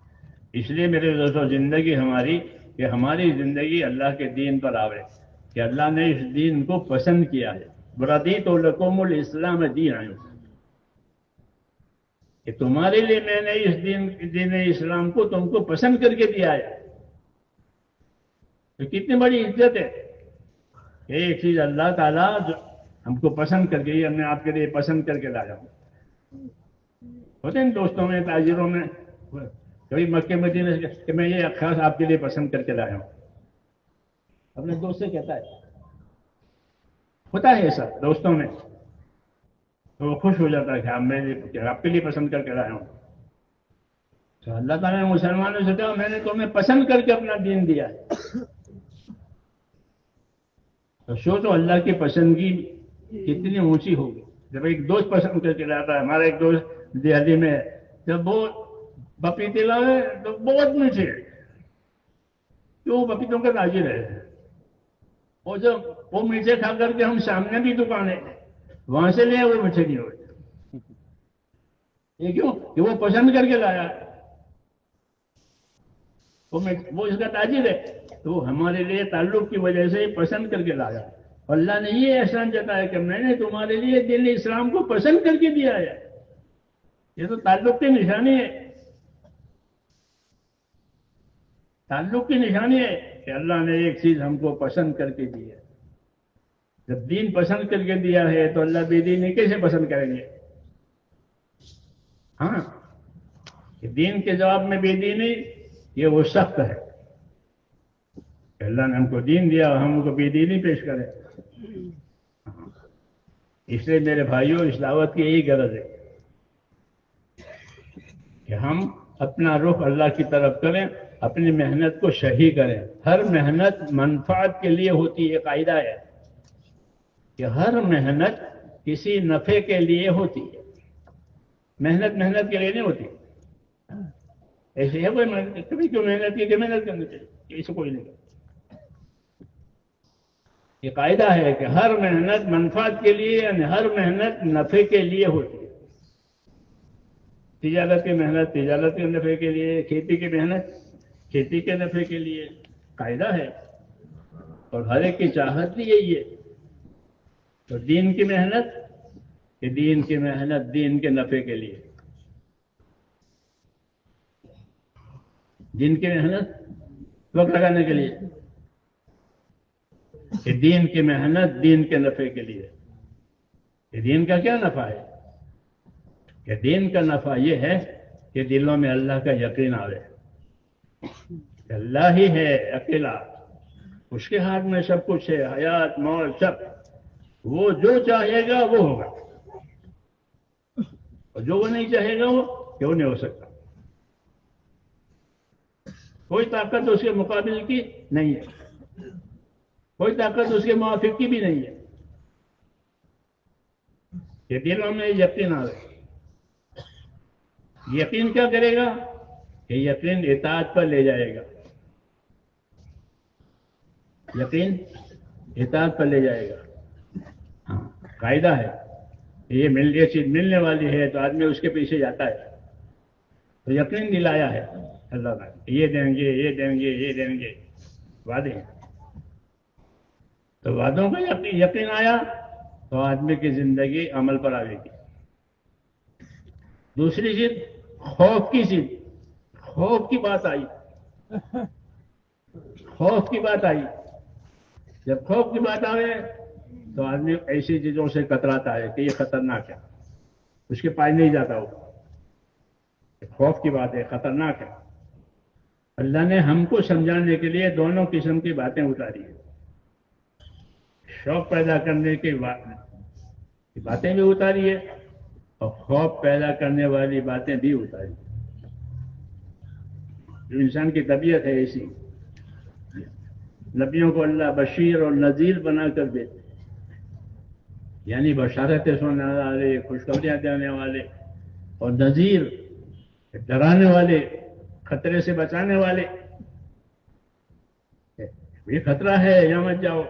اس لیے میرے دوستو، زندگی ہماری، کہ ہماری زندگی اللہ کے دین پر آوے، کہ اللہ نے اس دین کو پسند کیا ہے۔ رضیت لکم الاسلام دینا، کہ تمہارے لیے میں نے اس دین اسلام کو تم کو پسند کر کے دیا ہے۔ تو کتنی بڑی عزت ہے کہ ایک چیز اللہ تعالیٰ جو ہم کو پسند کر کے، یہ میں آپ کے لیے پسند کر کے لایا ہوں۔ ہوتے ہیں دوستوں میں، تاجروں میں، کبھی مکے مدینے سے کہ میں یہ خاص آپ کے لیے پسند کر کے لایا ہوں، اپنے دوست سے کہتا ہے، ہوتا ہے ایسا دوستوں میں، تو وہ خوش ہو جاتا ہے کہ آپ کے لیے پسند کر کے لایا ہوں۔ تو اللہ تعالیٰ نے مسلمانوں سے کہا میں نے تمہیں پسند کر کے اپنا دین دیا ہے۔ تو سوچو اللہ کی پسندگی کتنی اونچی ہوگی۔ جب ایک دوست پسند کر کے لاتا ہے، ہمارا ایک دوست دہلی میں ہے، جب وہ پپیتے لائے تو بہت میٹھے، کیوں؟ پپیتوں کا تاجر ہے، اور جب وہ میٹھے کھا کر کے ہم سامنے بھی دکانیں وہاں سے لے وہ میٹھے نہیں ہوئے۔ یہ کیوں؟ کہ وہ پسند کر کے لایا، وہ اس کا تاجر ہے، تو وہ ہمارے لیے تعلق کی وجہ سے پسند کر کے لایا۔ اللہ نے یہ احسان جتایا کہ میں نے تمہارے لیے دین اسلام کو پسند کر کے دیا ہے۔ یہ تو تعلق کی نشانی ہے، تعلق کی نشانی ہے کہ اللہ نے ایک چیز ہم کو پسند کر کے دی ہے۔ جب دین پسند کر کے دیا ہے تو اللہ بے دینی کیسے پسند کریں گے؟ ہاں، کہ دین کے جواب میں بے دینی یہ وہ سخت ہے کہ اللہ نے ہم کو دین دیا اور ہم کو بے دینی پیش کرے۔ اس لیے میرے بھائیوں، اس دعوت کی یہی غرض ہے کہ ہم اپنا رخ اللہ کی طرف کریں، اپنی محنت کو صحیح کریں۔ ہر محنت منفعت کے لیے ہوتی ہے، قاعدہ ہے کہ ہر محنت کسی نفع کے لیے ہوتی ہے۔ محنت کے لیے نہیں ہوتی۔ ایسے ہے کوئی محنت کبھی کیوں محنت کی کہ محنت کرنی چاہیے، اسے کوئی نہیں کرتا۔ یہ قاعدہ ہے کہ ہر محنت منفعت کے لیے، یعنی ہر محنت نفع کے لیے ہوتی ہے۔ تجارت کی محنت تجارت کے نفع کے لیے، کھیتی کی محنت کھیتی کے نفع کے لیے، قاعدہ ہے، اور ہر ایک کی چاہت بھی یہی ہے۔ تو دین کی محنت کہ دین کی محنت دین کے نفع کے لیے، دین کی محنت وقت لگانے کے لیے، کہ دین کی محنت دین کے نفع کے لیے۔ کہ دین کا کیا نفع ہے؟ کہ دین کا نفع یہ ہے کہ دلوں میں اللہ کا یقین آوے کہ اللہ ہی ہے اکیلا، اس کے ہاتھ میں سب کچھ ہے، حیات موت سب، وہ جو چاہے گا وہ ہوگا، اور جو وہ نہیں چاہے گا وہ کیوں نہیں ہو سکتا۔ کوئی طاقت اس کے مقابل کی نہیں ہے، کوئی طاقت اس کے موافق کی بھی نہیں ہے۔ کہ دلوں میں یقین آوے۔ یقین کیا کرے گا؟ کہ یقین اطاعت پر لے جائے گا، یقین اطاعت پر لے جائے گا۔ ہاں، قاعدہ ہے کہ یہ چیز ملنے والی ہے تو آدمی اس کے پیچھے جاتا ہے۔ تو یقین دلایا ہے اللہ نے، یہ دیں گے یہ دیں گے یہ دیں گے، وعدے ہیں۔ تو وعدوں کا یقین آیا تو آدمی کی زندگی عمل پر آئے گی۔ دوسری چیز خوف کی چیز، خوف کی بات آئی، خوف کی بات آئی۔ جب خوف کی بات آئے تو آدمی ایسی چیزوں سے کتراتا ہے کہ یہ خطرناک ہے، اس کے پاس نہیں جاتا وہ۔ خوف کی بات ہے، خطرناک ہے۔ اللہ نے ہم کو سمجھانے کے لیے دونوں قسم کی باتیں اتاری ہیں، شوق پیدا کرنے کی باتیں بھی اتاری ہے اور خوف پیدا کرنے والی باتیں بھی اتاری۔ جو انسان کی طبیعت ہے ایسی، نبیوں کو اللہ بشیر اور نذیر بنا کر دیتے، یعنی بشارتیں سنانے والے، خوشخبریاں دینے والے، اور نذیر ڈرانے والے، خطرے سے بچانے والے۔ یہ خطرہ ہے یہاں مت جاؤ۔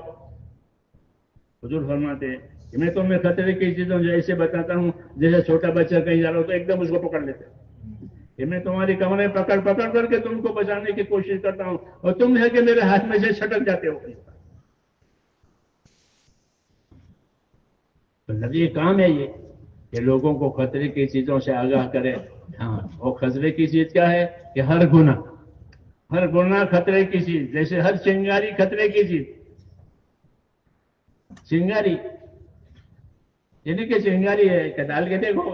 حضور فرماتے ہیں کہ میں تمہیں خطرے کی چیزوں جیسے بتاتا ہوں، جیسے چھوٹا بچہ کہیں جا رہا ہو تو ایک دم اس کو پکڑ لیتے ہیں، کہ میں تمہاری کمریں پکڑ کر کے تم کو بچانے کی کوشش کرتا ہوں اور تم ہے کہ میرے ہاتھ میں سے چھٹک جاتے ہو۔ تو نبی کام ہے یہ کہ لوگوں کو خطرے کی چیزوں سے آگاہ کرے۔ ہاں، اور خطرے کی چیز کیا ہے؟ کہ ہر گناہ خطرے کی چیز، جیسے ہر چنگاری خطرے کی چیز۔ چنگاری یعنی کہ چنگاری ہے کہ ڈال کے دیکھو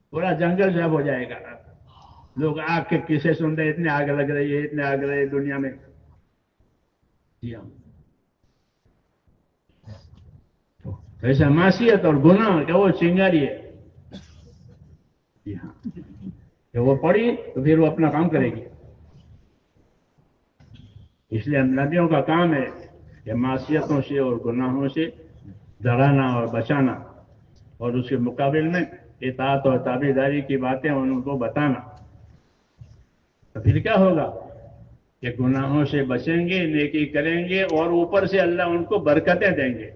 پورا جنگل جب ہو جائے گا، لوگ آگ کے قصے سن رہے، اتنے آگ لگ رہی ہے، اتنے آگ رہے دنیا میں۔ جی ہاں، ایسا معصیت اور گناہ کہ وہ چنگاری ہے۔ جی ہاں، کہ وہ پڑی تو پھر وہ اپنا کام کرے گی۔ اس لیے نبیوں کا کام ہے کہ معصیتوں سے اور گناہوں سے ڈرانا اور بچانا، اور اس کے مقابل میں اطاعت اور تابعداری کی باتیں ان کو بتانا۔ تو پھر کیا ہوگا کہ گناہوں سے بچیں گے، نیکی کریں گے، اور اوپر سے اللہ ان کو برکتیں دیں گے۔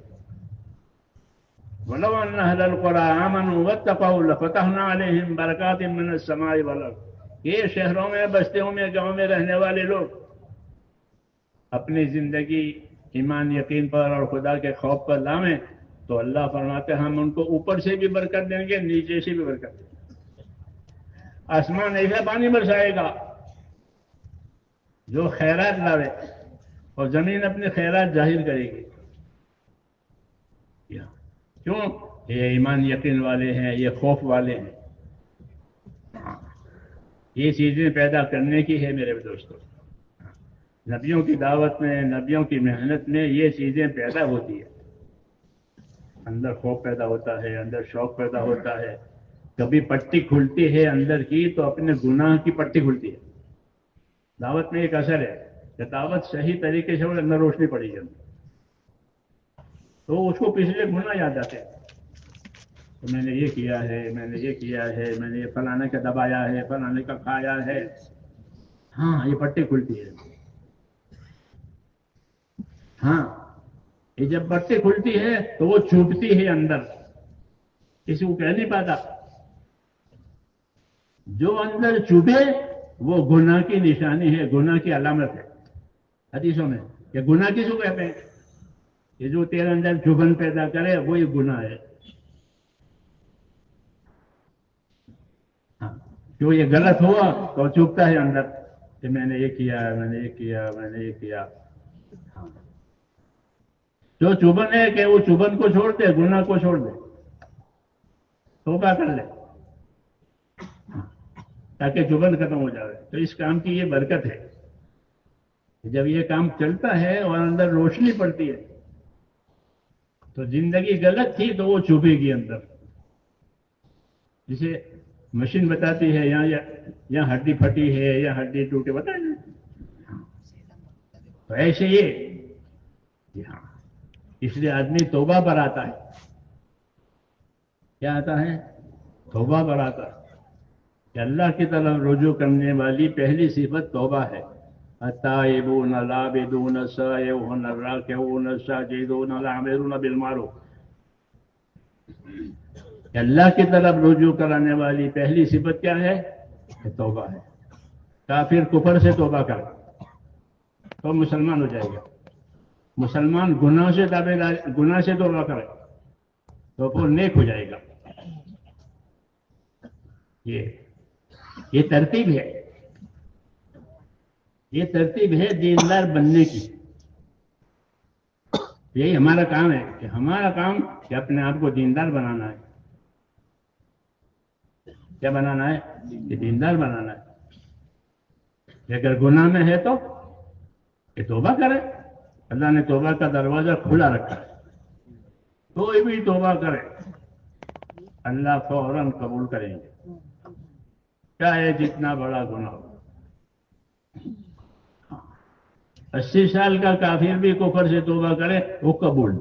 وَلَوْ أَنَّ أَهْلَ الْقُرَىٰ آمَنُوا وَاتَّقَوْا لَفَتَحْنَا عَلَيْهِمْ بَرَكَاتٍ مِّنَ السَّمَاءِ وَالْأَرْضِ۔ یہ شہروں میں، بستیوں میں، گاؤں میں رہنے والے لوگ اپنی زندگی ایمان یقین پر اور خدا کے خوف پر لائیں تو اللہ فرماتے ہیں ہم ان کو اوپر سے بھی برکت دیں گے، نیچے سے بھی برکت دیں گے۔ آسمان ایسا پانی برسائے گا جو خیرات لاوے، اور زمین اپنے خیرات ظاہر کرے گی۔ کیوں؟ یہ ایمان یقین والے ہیں، یہ خوف والے ہیں۔ یہ چیزیں پیدا کرنے کی ہے میرے دوستوں۔ نبیوں کی دعوت میں، نبیوں کی محنت میں یہ چیزیں پیدا ہوتی ہیں۔ اندر خوف پیدا ہوتا ہے، اندر شوق پیدا ہوتا ہے۔ کبھی پٹی کھلتی ہے اندر کی تو اپنے گناہ کی پٹی کھلتی ہے۔ دعوت میں ایک اثر ہے کہ دعوت صحیح طریقے سے اندر روشنی پڑی ہے تو اس کو پچھلے گناہ یاد آتے ہیں۔ تو میں نے یہ کیا ہے، میں نے یہ کیا ہے، میں نے یہ فلانے کا دبایا ہے، فلانے کا کھایا ہے۔ ہاں، یہ پٹی کھلتی ہے۔ ہاں، یہ جب پٹی کھلتی ہے تو وہ چھپتی ہے اندر، کسی کو کہہ نہیں پاتا۔ جو اندر چبھے وہ گناہ کی نشانی ہے، گناہ کی علامت ہے حدیثوں میں کہ گناہ کس کو کہتے ہیں؟ کہ جو تیرے اندر چبھن پیدا کرے وہی گناہ ہے. ہاں، جو یہ غلط ہوا تو چبھتا ہے اندر کہ میں نے یہ کیا، میں نے یہ کیا، میں نے یہ کیا. ہاں، جو چبھن ہے کہ وہ چبھن کو چھوڑ دے، گناہ کو چھوڑ دے، توبہ کر لے تاکہ چبھن ختم ہو جائے. تو اس کام کی یہ برکت ہے. جب یہ کام چلتا ہے اور اندر روشنی پڑتی ہے تو زندگی غلط تھی تو وہ چبھے گی اندر. جسے مشین بتاتی ہے یہاں ہڈی پھٹی ہے یا ہڈی ٹوٹے، بتا ہے. تو ایسے یہ ہاں، اس لیے آدمی توبہ پر آتا ہے. کیا آتا ہے؟ توبہ پر آتا ہے. کہ اللہ کی طرف رجوع کرنے والی پہلی صفت توبہ ہے. التائبون العابدون السائحون الراکعون الساجدون العامرون بالمعروف. کہ اللہ کی طرف رجوع کرانے والی پہلی صفت کیا ہے؟ کہ توبہ ہے. کافر کفر سے توبہ کر تو مسلمان ہو جائے گا. مسلمان گناہ سے توبہ کرے تو وہ نیک ہو جائے گا. یہ ترتیب ہے، یہ ترتیب ہے دیندار بننے کی. یہی ہمارا کام ہے کہ ہمارا کام کہ اپنے آپ کو دیندار بنانا ہے. کیا بنانا ہے؟ کہ دیندار بنانا ہے. اگر گناہ میں ہے تو کہ توبہ کرے. اللہ نے توبہ کا دروازہ کھلا رکھا ہے. کوئی بھی توبہ کرے اللہ فوراً قبول کریں گے، چاہے جتنا بڑا گناہ ہو. 80 سال کا کافر بھی کفر سے توبہ کرے وہ قبول،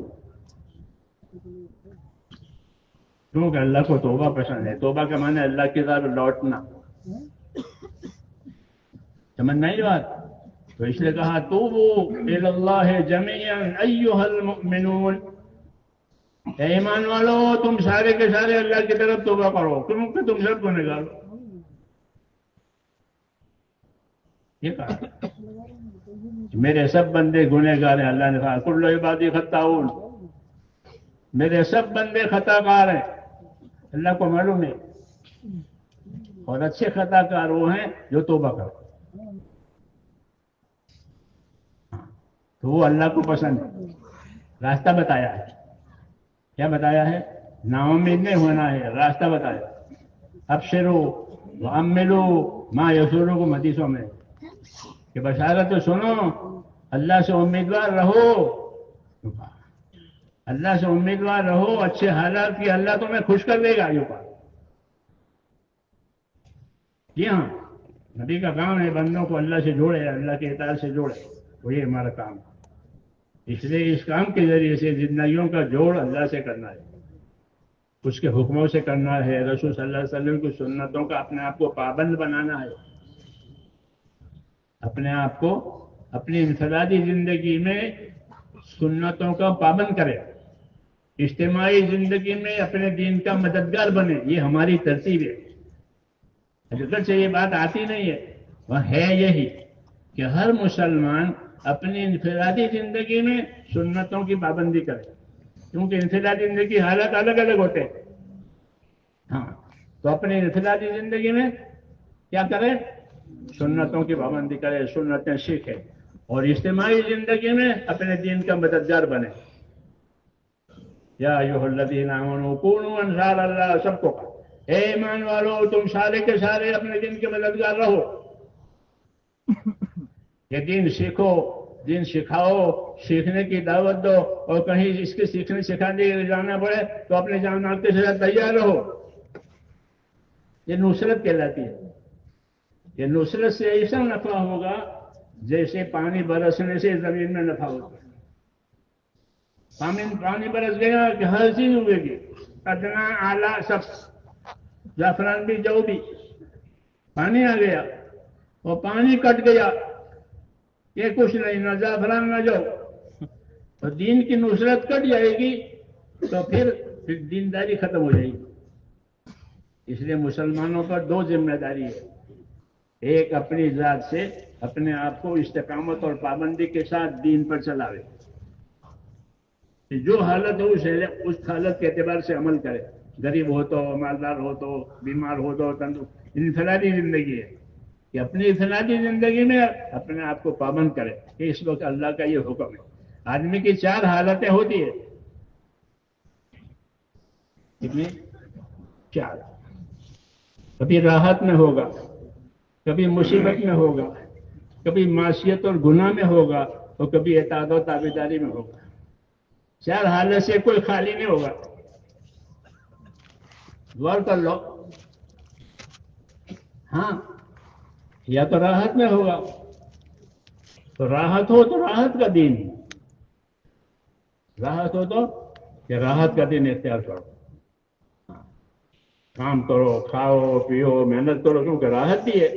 کیونکہ اللہ کو توبہ پسند ہے. توبہ کا معنی اللہ کی طرف لوٹنا. سمجھ نہیں بات؟ تو اس لیے کہا توبوا الی اللہ جمیعا ایھا المؤمنون. اے ایمان والو تم سارے کے سارے اللہ کی طرف توبہ کرو کیونکہ تم سب گنہگار ہو. یہ کہا میرے سب بندے گنہگار ہیں. اللہ نے کہا کل عبادی خطاؤن، میرے سب بندے خطا کار ہیں. اللہ کو معلوم ہے. اور اچھے خطا کار وہ ہیں جو توبہ کریں. تو وہ اللہ کو پسند ہے. راستہ بتایا ہے. کیا بتایا ہے؟ نا امید نہیں ہونا ہے، راستہ بتایا. ابشروا واملوا ما یسرکم حدیثوں میں کہ بشارت سنو، اللہ سے امیدوار رہو. اللہ سے امیدوار رہو اچھے حالات کی، اللہ تمہیں خوش کر دے گا. یہ بات جی ہاں، نبی کا کام ہے بندوں کو اللہ سے جوڑے، اللہ کے اطاعت سے جوڑے. وہی ہمارا کام ہے. اس لیے اس کام کے ذریعے سے زندگیوں کا جوڑ اللہ سے کرنا ہے، اس کے حکموں سے کرنا ہے، رسول صلی اللہ علیہ وسلم کی سنتوں کا اپنے آپ کو پابند بنانا ہے. اپنے آپ کو اپنی انفرادی زندگی میں سنتوں کا پابند کرے، اجتماعی زندگی میں اپنے دین کا مددگار بنے. یہ ہماری ترتیب ہے. اگر سے یہ بات آتی نہیں ہے، وہ ہے یہی کہ ہر مسلمان اپنی انفرادی زندگی میں سنتوں کی پابندی کرے، کیونکہ انفرادی زندگی حالات الگ الگ ہوتے ہیں. ہاں، تو اپنی انفرادی زندگی میں کیا کرے؟ سنتوں کی پابندی کرے، سنتیں سیکھے. اور اجتماعی زندگی میں اپنے دین کا مددگار بنے. یا ایھا الذین آمنوا کونوا انصار اللہ. سب کو کہا اے ایمان والو تم سارے کے سارے اپنے دین کے مددگار رہو. یہ دین سیکھو، دین سکھاؤ، سیکھنے کی دعوت دو. اور کہیں اس کے سیکھنے سکھانے کے لیے جانا پڑے تو اپنے جان مال کے ساتھ تیار رہو. یہ نصرت کہلاتی ہے. یہ نصرت سے ایسا نفع ہوگا جیسے پانی برسنے سے زمین میں نفع ہوتا ہے. پانی برس گیا کہ ہر چیز اگے گی، ادنا اعلیٰ سب. زعفران بھی، جو بھی. پانی آ گیا اور پانی کٹ گیا، یہ کچھ نہیں، نہ زعفران نہ جو. تو دین کی نصرت کٹ جائے گی تو پھر دینداری ختم ہو جائے گی. اس لیے مسلمانوں پر دو ذمہ داری ہے. ایک اپنی ذات سے اپنے آپ کو استقامت اور پابندی کے ساتھ دین پر چلاوے. جو حالت ہو اس حالت کے اعتبار سے عمل کرے. غریب ہو تو، مالدار ہو تو، بیمار ہو تو، تندرست. انفرادی زندگی ہے کہ اپنی انفرادی زندگی میں اپنے آپ کو پابند کرے کہ اس وقت اللہ کا یہ حکم ہے. آدمی کی چار حالتیں ہوتی ہے. کتنی؟ چار. کبھی راحت میں ہوگا، کبھی مصیبت میں ہوگا، کبھی معصیت اور گناہ میں ہوگا، اور کبھی اطاعت و تابعداری میں ہوگا. چار حالت سے کوئی خالی نہیں ہوگا. غور کر لو. ہاں، یا تو راحت میں ہوگا تو راحت ہو تو راحت کا دین. راحت ہو تو کہ راحت کا دین اختیار کرو. کام کرو، کھاؤ پیو، محنت کرو، کیونکہ راحت دی ہے.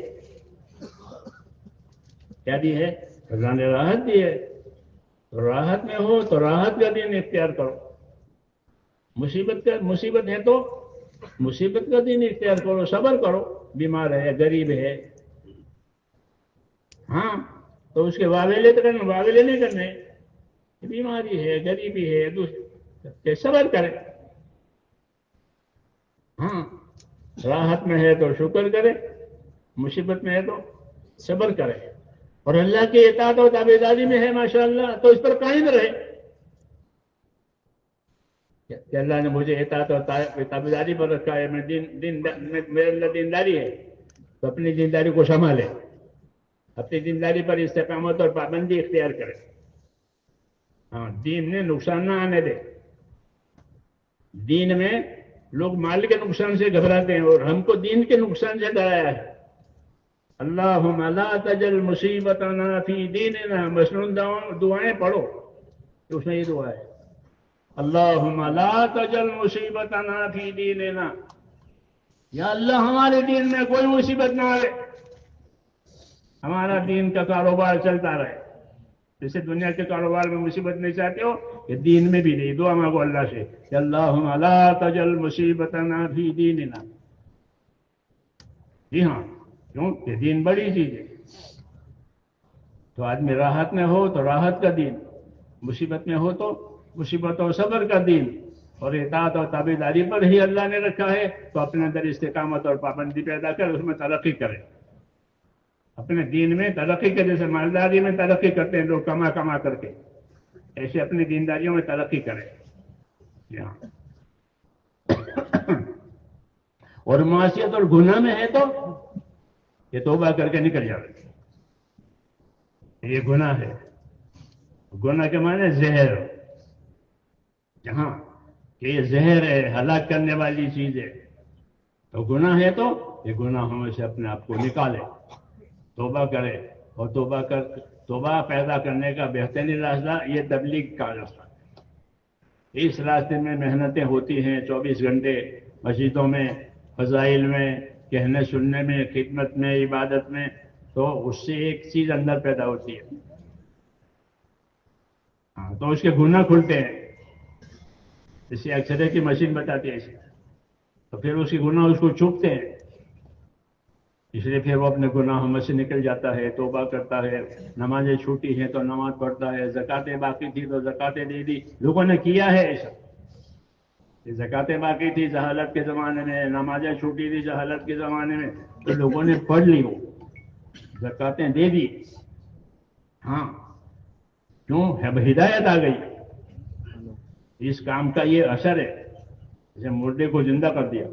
کیا دی ہے؟ اللہ نے راحت دی ہے. تو راحت میں ہو تو راحت کا دین اختیار کرو. مصیبت ہے تو مصیبت کا دین اختیار کرو، صبر کرو. بیمار ہے، غریب ہے، ہاں تو اس کے واویلے نہیں کرنے. بیماری ہے، غریبی ہے، صبر کرے. ہاں، راحت میں ہے تو شکر کرے، مصیبت میں ہے تو صبر کرے. اور اللہ کی اطاعت و تابعداری میں ہے ماشاءاللہ تو اس پر قائم رہے کہ اللہ نے مجھے اطاعت اور تابعداری پر رکھا ہے. میرے اللہ دینداری ہے تو اپنی دینداری کو سنبھالے، اپنی دینداری پر استقامت اور پابندی اختیار کرے. ہاں، دین میں نقصان نہ آنے دے. دین میں لوگ مال کے نقصان سے گھبراتے ہیں اور ہم کو دین کے نقصان سے ڈرایا ہے. اللہم لا تجل مصیبتنا فی دیننا. مسنون دعائیں پڑھو تو اس میں یہ دعا ہے، اللہم لا تجل مصیبتنا فی دیننا. یا اللہ ہمارے دین میں کوئی مصیبت نہ آئے، ہمارا دین کا کاروبار چلتا رہے. جیسے دنیا کے کاروبار میں مصیبت نہیں چاہتے ہو کہ دین میں بھی نہیں. دعا مانگو اللہ سے کہ اللہم لا تجل مصیبتنا فی دیننا. جی ہاں، کیوں کہ دین بڑی چیز ہے. تو آدمی راحت میں ہو تو راحت کا دین، مصیبت میں ہو تو مصیبت اور صبر کا دین، اور اطاعت اور تابعداری پر ہی اللہ نے رکھا ہے تو اپنے اندر استقامت اور پابندی پیدا کر اس میں ترقی کرے. اپنے دین میں ترقی کے، جیسے مالداری میں ترقی کرتے ہیں لوگ کما کر کے، ایسے اپنی دینداریوں میں ترقی کرے. یہاں اور معصیت اور گناہ میں ہے تو یہ توبہ کر کے نکل جائے. یہ گناہ ہے. گناہ کے معنی زہر. جہاں کہ یہ زہر ہے، ہلاک کرنے والی چیز ہے. تو گناہ ہے تو یہ گناہوں میں سے اپنے آپ کو نکالے، توبہ کرے. اور توبہ پیدا کرنے کا بہترین راستہ یہ تبلیغ کا راستہ. اس راستے میں محنتیں ہوتی ہیں 24 گھنٹے، مسجدوں میں، فضائل میں، کہنے سننے میں، خدمت میں، عبادت میں. تو اس سے ایک چیز اندر پیدا ہوتی ہے، ہاں تو اس کے گناہ کھلتے ہیں. جیسے اکثرے کی مشین بتاتی ہے اسے، تو پھر اس کے گناہ اس کو چوبتے ہیں. اس لیے پھر وہ اپنے گناہوں میں سے نکل جاتا ہے، توبہ کرتا ہے. نمازیں چھوٹی ہیں تو نماز پڑھتا ہے، زکاتیں باقی تھی تو زکاتیں دے دی. لوگوں نے کیا ہے ایسا. زکاتیں باقی تھی جہالت کے زمانے میں، نمازیں چھوٹی تھی جہالت کے زمانے میں، تو لوگوں نے پڑھ لی، وہ زکاتیں دے دی. ہاں، کیوں؟ اب ہدایت آ گئی. اس کام کا یہ اثر ہے. جیسے مردے کو زندہ کر دیا.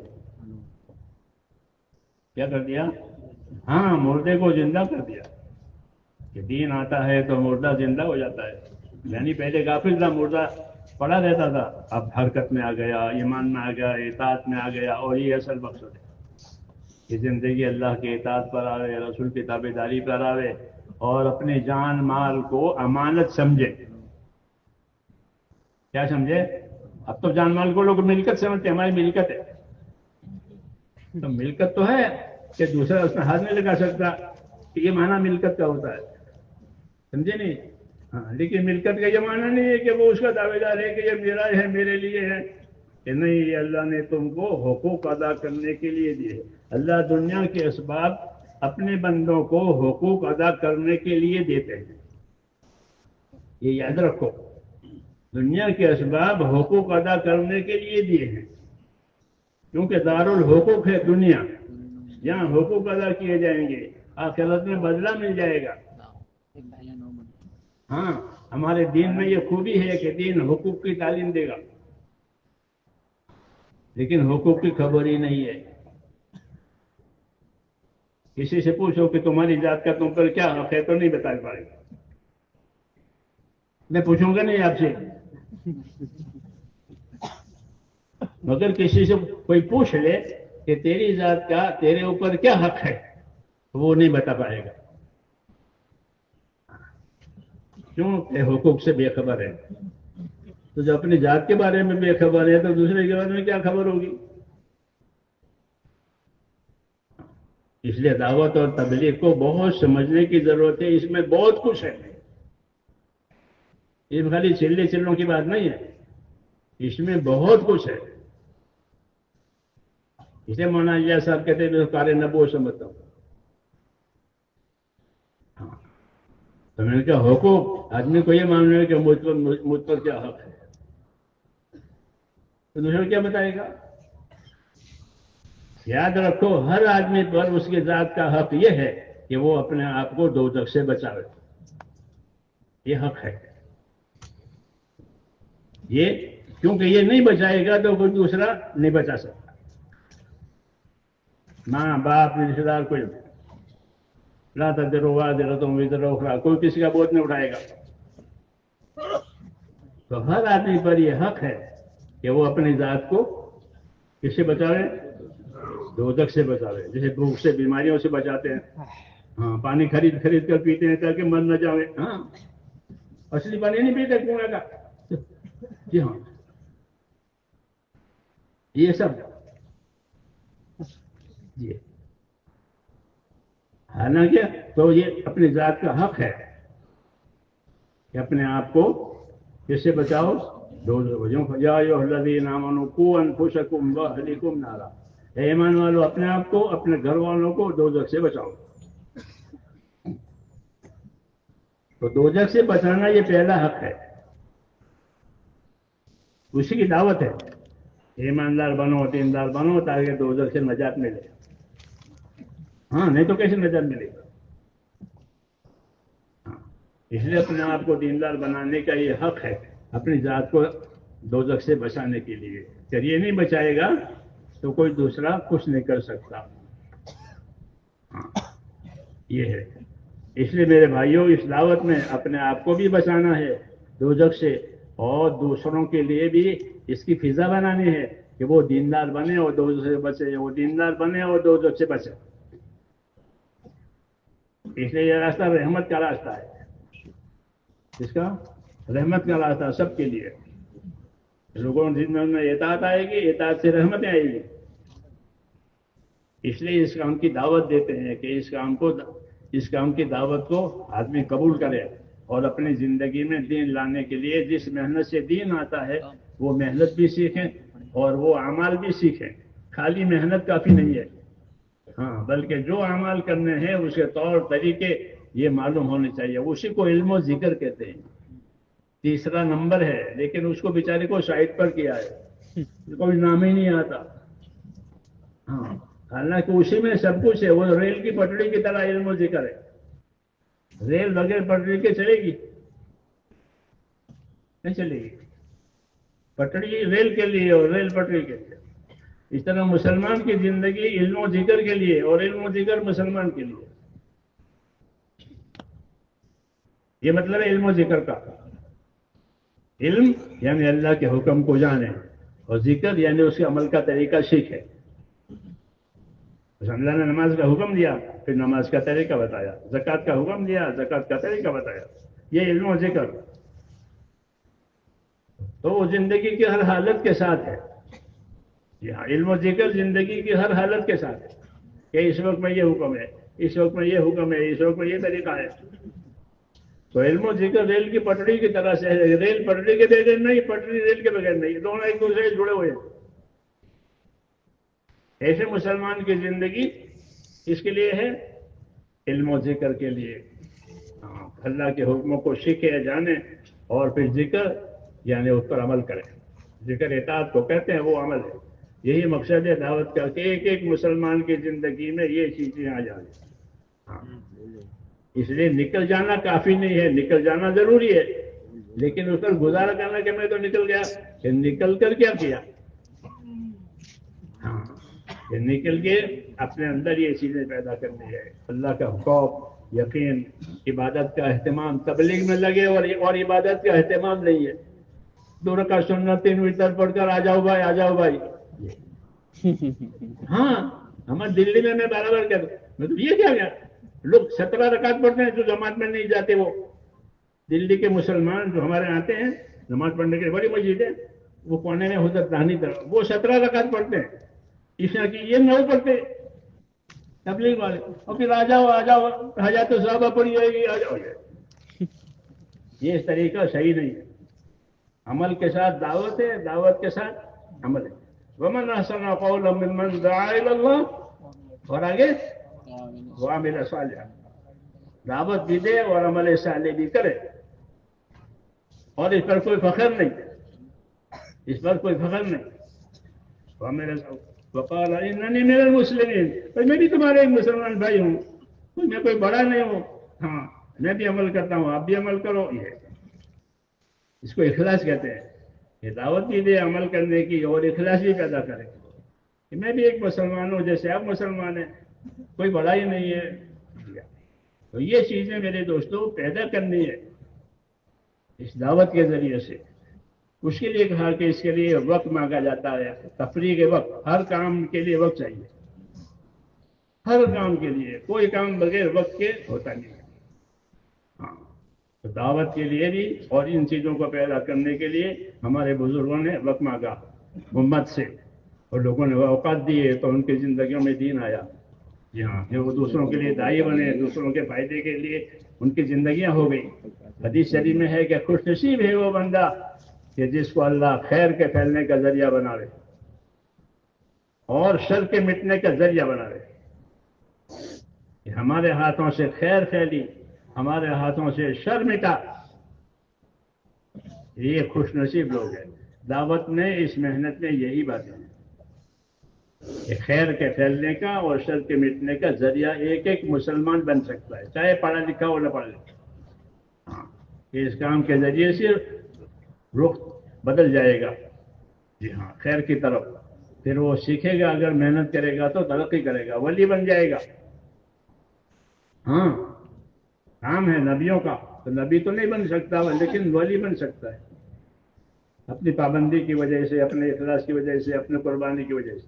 کیا کر دیا؟ ہاں، مردے کو زندہ کر دیا. کہ دین آتا ہے تو مردہ زندہ ہو جاتا ہے. یعنی پہلے غافل تھا، مردہ پڑا رہتا تھا، اب حرکت میں آ گیا، ایمان میں آ گیا، اطاعت میں آ گیا. اور یہ اصل مقصد ہے کہ زندگی اللہ کے اطاعت پر آوے، رسول کی تابعداری پر آوے، اور اپنے جان مال کو امانت سمجھے. کیا سمجھے؟ اب تو جان مال کو لوگ ملکت سمجھتے ہیں. ہماری ملکت ہے تو ملکت تو ہے کہ دوسرا اس میں ہاتھ نہیں لگا سکتا. یہ معنی ملکت کا ہوتا ہے، سمجھے نہیں؟ ہاں، لیکن ملکت کا یہ معنی نہیں ہے کہ وہ اس کا دعوے دار ہے کہ یہ میرا ہے، میرے لیے ہے. کہ نہیں یہ اللہ نے تم کو حقوق ادا کرنے کے لیے دیے. اللہ دنیا کے اسباب اپنے بندوں کو حقوق ادا کرنے کے لیے دیتے ہیں. یہ یاد رکھو، دنیا کے اسباب حقوق ادا کرنے کے لیے دیے ہیں، کیونکہ دارالحقوق ہے دنیا، یہاں حقوق ادا کیے جائیں گے، آخرت میں بدلہ مل جائے گا. ہاں، ہمارے دین میں یہ خوبی ہے کہ دین حقوق کی تعلیم دے گا، لیکن حقوق کی خبر ہی نہیں ہے. کسی سے پوچھو کہ تمہاری ذات کا تم پر کیا حق ہے تو نہیں بتا پائے گا. میں پوچھوں گا نہیں آپ سے، مگر کسی سے کوئی پوچھ لے کہ تیری ذات کا تیرے اوپر کیا حق ہے تو وہ نہیں بتا پائے گا. کیوں کہ حقوق سے بے خبر ہے. تو جو اپنی ذات کے بارے میں بے خبر ہے تو دوسرے کے بارے میں کیا خبر ہوگی؟ اس لیے دعوت اور تبلیغ کو بہت سمجھنے کی ضرورت ہے. اس میں بہت کچھ ہے، یہ خالی چلے چلوں کی بات نہیں ہے، اس میں بہت کچھ ہے. اسے مولانا صاحب کہتے ہیں کار نبوت سمجھتا ہوں. تو میں نے کہا حقوق، آدمی کو یہ معلوم ہے کہ مجھ پر کیا حق ہے، تو دوسرا کیا بتائے گا؟ یاد رکھو، ہر آدمی پر اس کی ذات کا حق یہ ہے کہ وہ اپنے آپ کو دوزخ سے بچاوے. یہ حق ہے یہ، کیونکہ یہ نہیں بچائے گا تو کوئی دوسرا نہیں بچا سکتا. ماں باپ رشتے دار کوئی لا تزر وازرۃ وزر اخرى، کوئی کسی کا بوجھ نہیں اٹھائے گا. تو ہر آدمی پر یہ حق ہے کہ وہ اپنی ذات کو کس سے بچاوے؟ دوزخ سے بچاوے. جیسے بھوک سے، بیماریوں سے بچاتے ہیں. ہاں، پانی خرید کر پیتے ہیں تاکہ مر نہ جاوے. ہاں، اصلی پانی نہیں پیتے کنویں کا. جی ہاں، یہ سب جی. حالانکہ تو یہ اپنی ذات کا حق ہے کہ اپنے آپ کو کس سے بچاؤ؟ یا ایھا الذین آمنوا قوا انفسکم واہلیکم نارا، اے ایمان والو اپنے آپ کو، اپنے گھر والوں کو دوزخ سے بچاؤ. تو دوزخ سے بچانا یہ پہلا حق ہے، اسی کی دعوت ہے. ایماندار بنو، دیندار بنو تاکہ دوزخ سے نجات ملے. ہاں، نہیں تو کیسے نجات ملے گا؟ اس لیے اپنے آپ کو دیندار بنانے کا یہ حق ہے، اپنی ذات کو دوزخ سے بچانے کے لیے. اگر یہ نہیں بچائے گا تو کوئی دوسرا کچھ نہیں کر سکتا. یہ ہے. اس لیے میرے بھائیوں، اس دعوت میں اپنے آپ کو بھی بچانا ہے دوزخ سے، اور دوسروں کے لیے بھی اس کی فضا بنانی ہے کہ وہ دیندار بنے اور دوزخ سے بچے، وہ دیندار بنے اور دوزخ سے بچے. اس لیے یہ راستہ رحمت کا راستہ ہے. اس کا رحمت کا راستہ سب کے لیے. لوگوں میں اطاعت آئے گی، اطاعت سے رحمتیں آئے گی. اس لیے اس کام کی دعوت دیتے ہیں کہ اس کام کی دعوت کو آدمی قبول کرے اور اپنی زندگی میں دین لانے کے لیے جس محنت سے دین آتا ہے وہ محنت بھی سیکھیں اور وہ اعمال بھی سیکھیں. خالی محنت کافی نہیں ہے، ہاں، بلکہ جو اعمال کرنے ہیں اس کے طور طریقے یہ معلوم ہونے چاہیے. اسی کو علم و ذکر کہتے ہیں. تیسرا نمبر ہے، لیکن اس کو بیچارے کو سائٹ پر کیا ہے، کوئی نام ہی نہیں آتا. ہاں، حالانکہ اسی میں سب کچھ ہے. وہ ریل کی پٹڑی کی طرح علم و ذکر ہے. ریل بغیر پٹڑی کے چلے گی؟ نہیں چلے گی. پٹڑی ریل کے لیے اور ریل پٹڑی کے لیے. اس طرح مسلمان کی زندگی علم و ذکر کے لیے اور علم و ذکر مسلمان کے لیے. یہ مطلب ہے علم و ذکر کا. علم یعنی اللہ کے حکم کو جانے، اور ذکر یعنی اس کے عمل کا طریقہ سیکھے. اللہ نے نماز کا حکم دیا، پھر نماز کا طریقہ بتایا. زکوٰۃ کا حکم دیا، زکوٰۃ کا طریقہ بتایا. یہ علم و ذکر. تو وہ زندگی کی ہر حالت کے ساتھ ہے. یہ علم و ذکر زندگی کی ہر حالت کے ساتھ ہے کہ اس وقت میں یہ حکم ہے، اس وقت میں یہ حکم ہے، اس وقت میں یہ طریقہ ہے. تو علم و ذکر ریل کی پٹڑی کی طرح سے ہے. ریل پٹڑی کے بغیر نہیں، پٹڑی ریل کے بغیر نہیں. دونوں ایک دوسرے سے جڑے ہوئے ہیں. ایسے مسلمان کی زندگی اس کے لیے ہے علم و ذکر کے لیے، اللہ کے حکموں کو سیکھے جانے اور پھر ذکر یعنی اس پر عمل کرے. ذکر اطاعت کو کہتے ہیں، وہ عمل ہے. یہی مقصد ہے دعوت کا کہ ایک ایک مسلمان کی زندگی میں یہ چیزیں آ جائیں. اس لیے نکل جانا کافی نہیں ہے، نکل جانا ضروری ہے، لیکن اس پر گزارا کرنا کہ میں تو نکل گیا، کہ نکل کر کیا کیا؟ کہ نکل کے اپنے اندر یہ چیزیں پیدا کرنی ہے. اللہ کا خوف، یقین، عبادت کا اہتمام. تبلیغ میں لگے اور عبادت کا اہتمام نہیں ہے. 2 رکعت سنت 3 وتر پڑھ کر آ جاؤ بھائی، آ جاؤ بھائی. ہاں ہمارے دلی میں برابر کہتا ہوں، یہ کیا گیا؟ لوگ 17 رکعت پڑھتے ہیں جو جماعت میں نہیں جاتے. وہ دلی کے مسلمان جو ہمارے آتے ہیں نماز پڑھنے کے لیے، بڑی مسجد ہے، وہ کونے میں حضرت رانی طرف، وہ 17 رکعت پڑھتے ہیں. اس کی یہ 9 پڑھتے تبلیغ والے، اور پھر آ جاؤ آ جاؤ، حاجات صحابہ پڑھی جائے گی، آ جاؤ. یہ طریقہ صحیح نہیں ہے. عمل کے ساتھ دعوت ہے، دعوت کے ساتھ عمل ہے. ومن احسن قولا ممن دعا الی اللہ، اور آگے وعمل صالحا. دعوت بھی دے اور عمل صالح بھی کرے، اور اس پر کوئی فخر نہیں، اس پر کوئی فخر نہیں. وقال اننی من المسلمین، میں بھی تمہارے ایک مسلمان بھائی ہوں، میں کوئی بڑا نہیں ہوں. ہاں میں بھی عمل کرتا ہوں، آپ بھی عمل کرو. یہ اس کو اخلاص کہتے ہیں. یہ دعوت بھی دے عمل کرنے کی، اور اخلاص بھی پیدا کرے کہ میں بھی ایک مسلمان ہوں جیسے آپ مسلمان ہیں، کوئی بڑائی نہیں ہے. تو یہ چیزیں میرے دوستوں پیدا کرنی ہے اس دعوت کے ذریعے سے. اس کے لیے کہا کہ اس کے لیے وقت مانگا جاتا ہے، تفریح کے وقت. ہر کام کے لیے وقت چاہیے، ہر کام کے لیے. کوئی کام بغیر وقت کے ہوتا نہیں ہے. ہاں تو دعوت کے لیے بھی اور ان چیزوں کو پیدا کرنے کے لیے ہمارے بزرگوں نے وقت مانگا امت سے، اور لوگوں نے اوقات دیے، تو ان کی زندگیوں میں دین آیا. جی ہاں، کہ وہ دوسروں کے لیے داعی بنے، دوسروں کے فائدے کے لیے ان کی زندگیاں ہو گئی. حدیث شریف میں ہے کہ خوش نصیب ہے وہ بندہ کہ جس کو اللہ خیر کے پھیلنے کا ذریعہ بناوے اور شر کے مٹنے کا ذریعہ بناوے. کہ ہمارے ہاتھوں سے خیر پھیلی، ہمارے ہاتھوں سے شر مٹا، یہ خوش نصیب لوگ ہیں. دعوت میں اس محنت میں یہی باتیں ہیں کہ خیر کے پھیلنے کا اور شر کے مٹنے کا ذریعہ ایک ایک مسلمان بن سکتا ہے، چاہے پڑھا لکھا ہو نہ پڑھا لکھا. ہاں کہ اس کام کے ذریعے سے رخ بدل جائے گا. جی ہاں، خیر کی طرف. پھر وہ سیکھے گا، اگر محنت کرے گا تو ترقی کرے گا، ولی بن جائے گا. ہاں کام ہے نبیوں کا، تو نبی تو نہیں بن سکتا لیکن ولی بن سکتا ہے، اپنی پابندی کی وجہ سے، اپنے اخلاص کی وجہ سے، اپنے قربانی کی وجہ سے.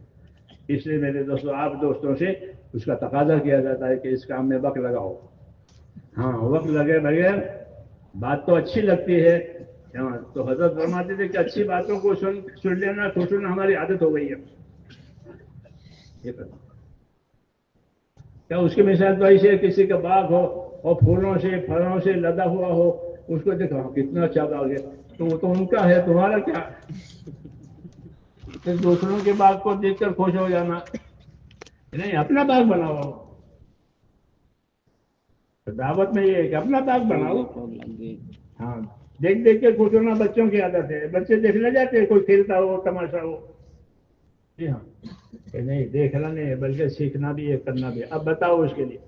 اس لیے میرے دوستوں، آپ دوستوں سے اس کا تقاضا کیا جاتا ہے کہ اس کام میں وقت لگاؤ. ہاں وقت لگے بغیر بات تو اچھی لگتی ہے. تو حضرت فرماتے تھے کہ اچھی باتوں کو سن لینا، سوچنا ہماری عادت ہو گئی ہے. کیا اس کی مثال تو ایسے کسی کا باغ ہو اور پھولوں سے پھلوں سے لدا ہوا ہو، اس کو دیکھو کتنا اچھا باغ ہے، تو ان کا ہے، تمہارا کیا؟ دوسروں کے باغ کو دیکھ کر خوش ہو جانا نہیں، اپنا باغ بناؤ. دعوت میں یہ ہے کہ اپنا باغ بناؤ. ہاں دیکھ دیکھ کے خوش ہونا بچوں کی عادت ہے. بچے دیکھنے جاتے ہیں، کوئی کھیلتا ہو، تماشا ہو. جی ہاں، نہیں دیکھنا نہیں ہے بلکہ سیکھنا بھی ہے، کرنا بھی ہے. اب بتاؤ اس کے لیے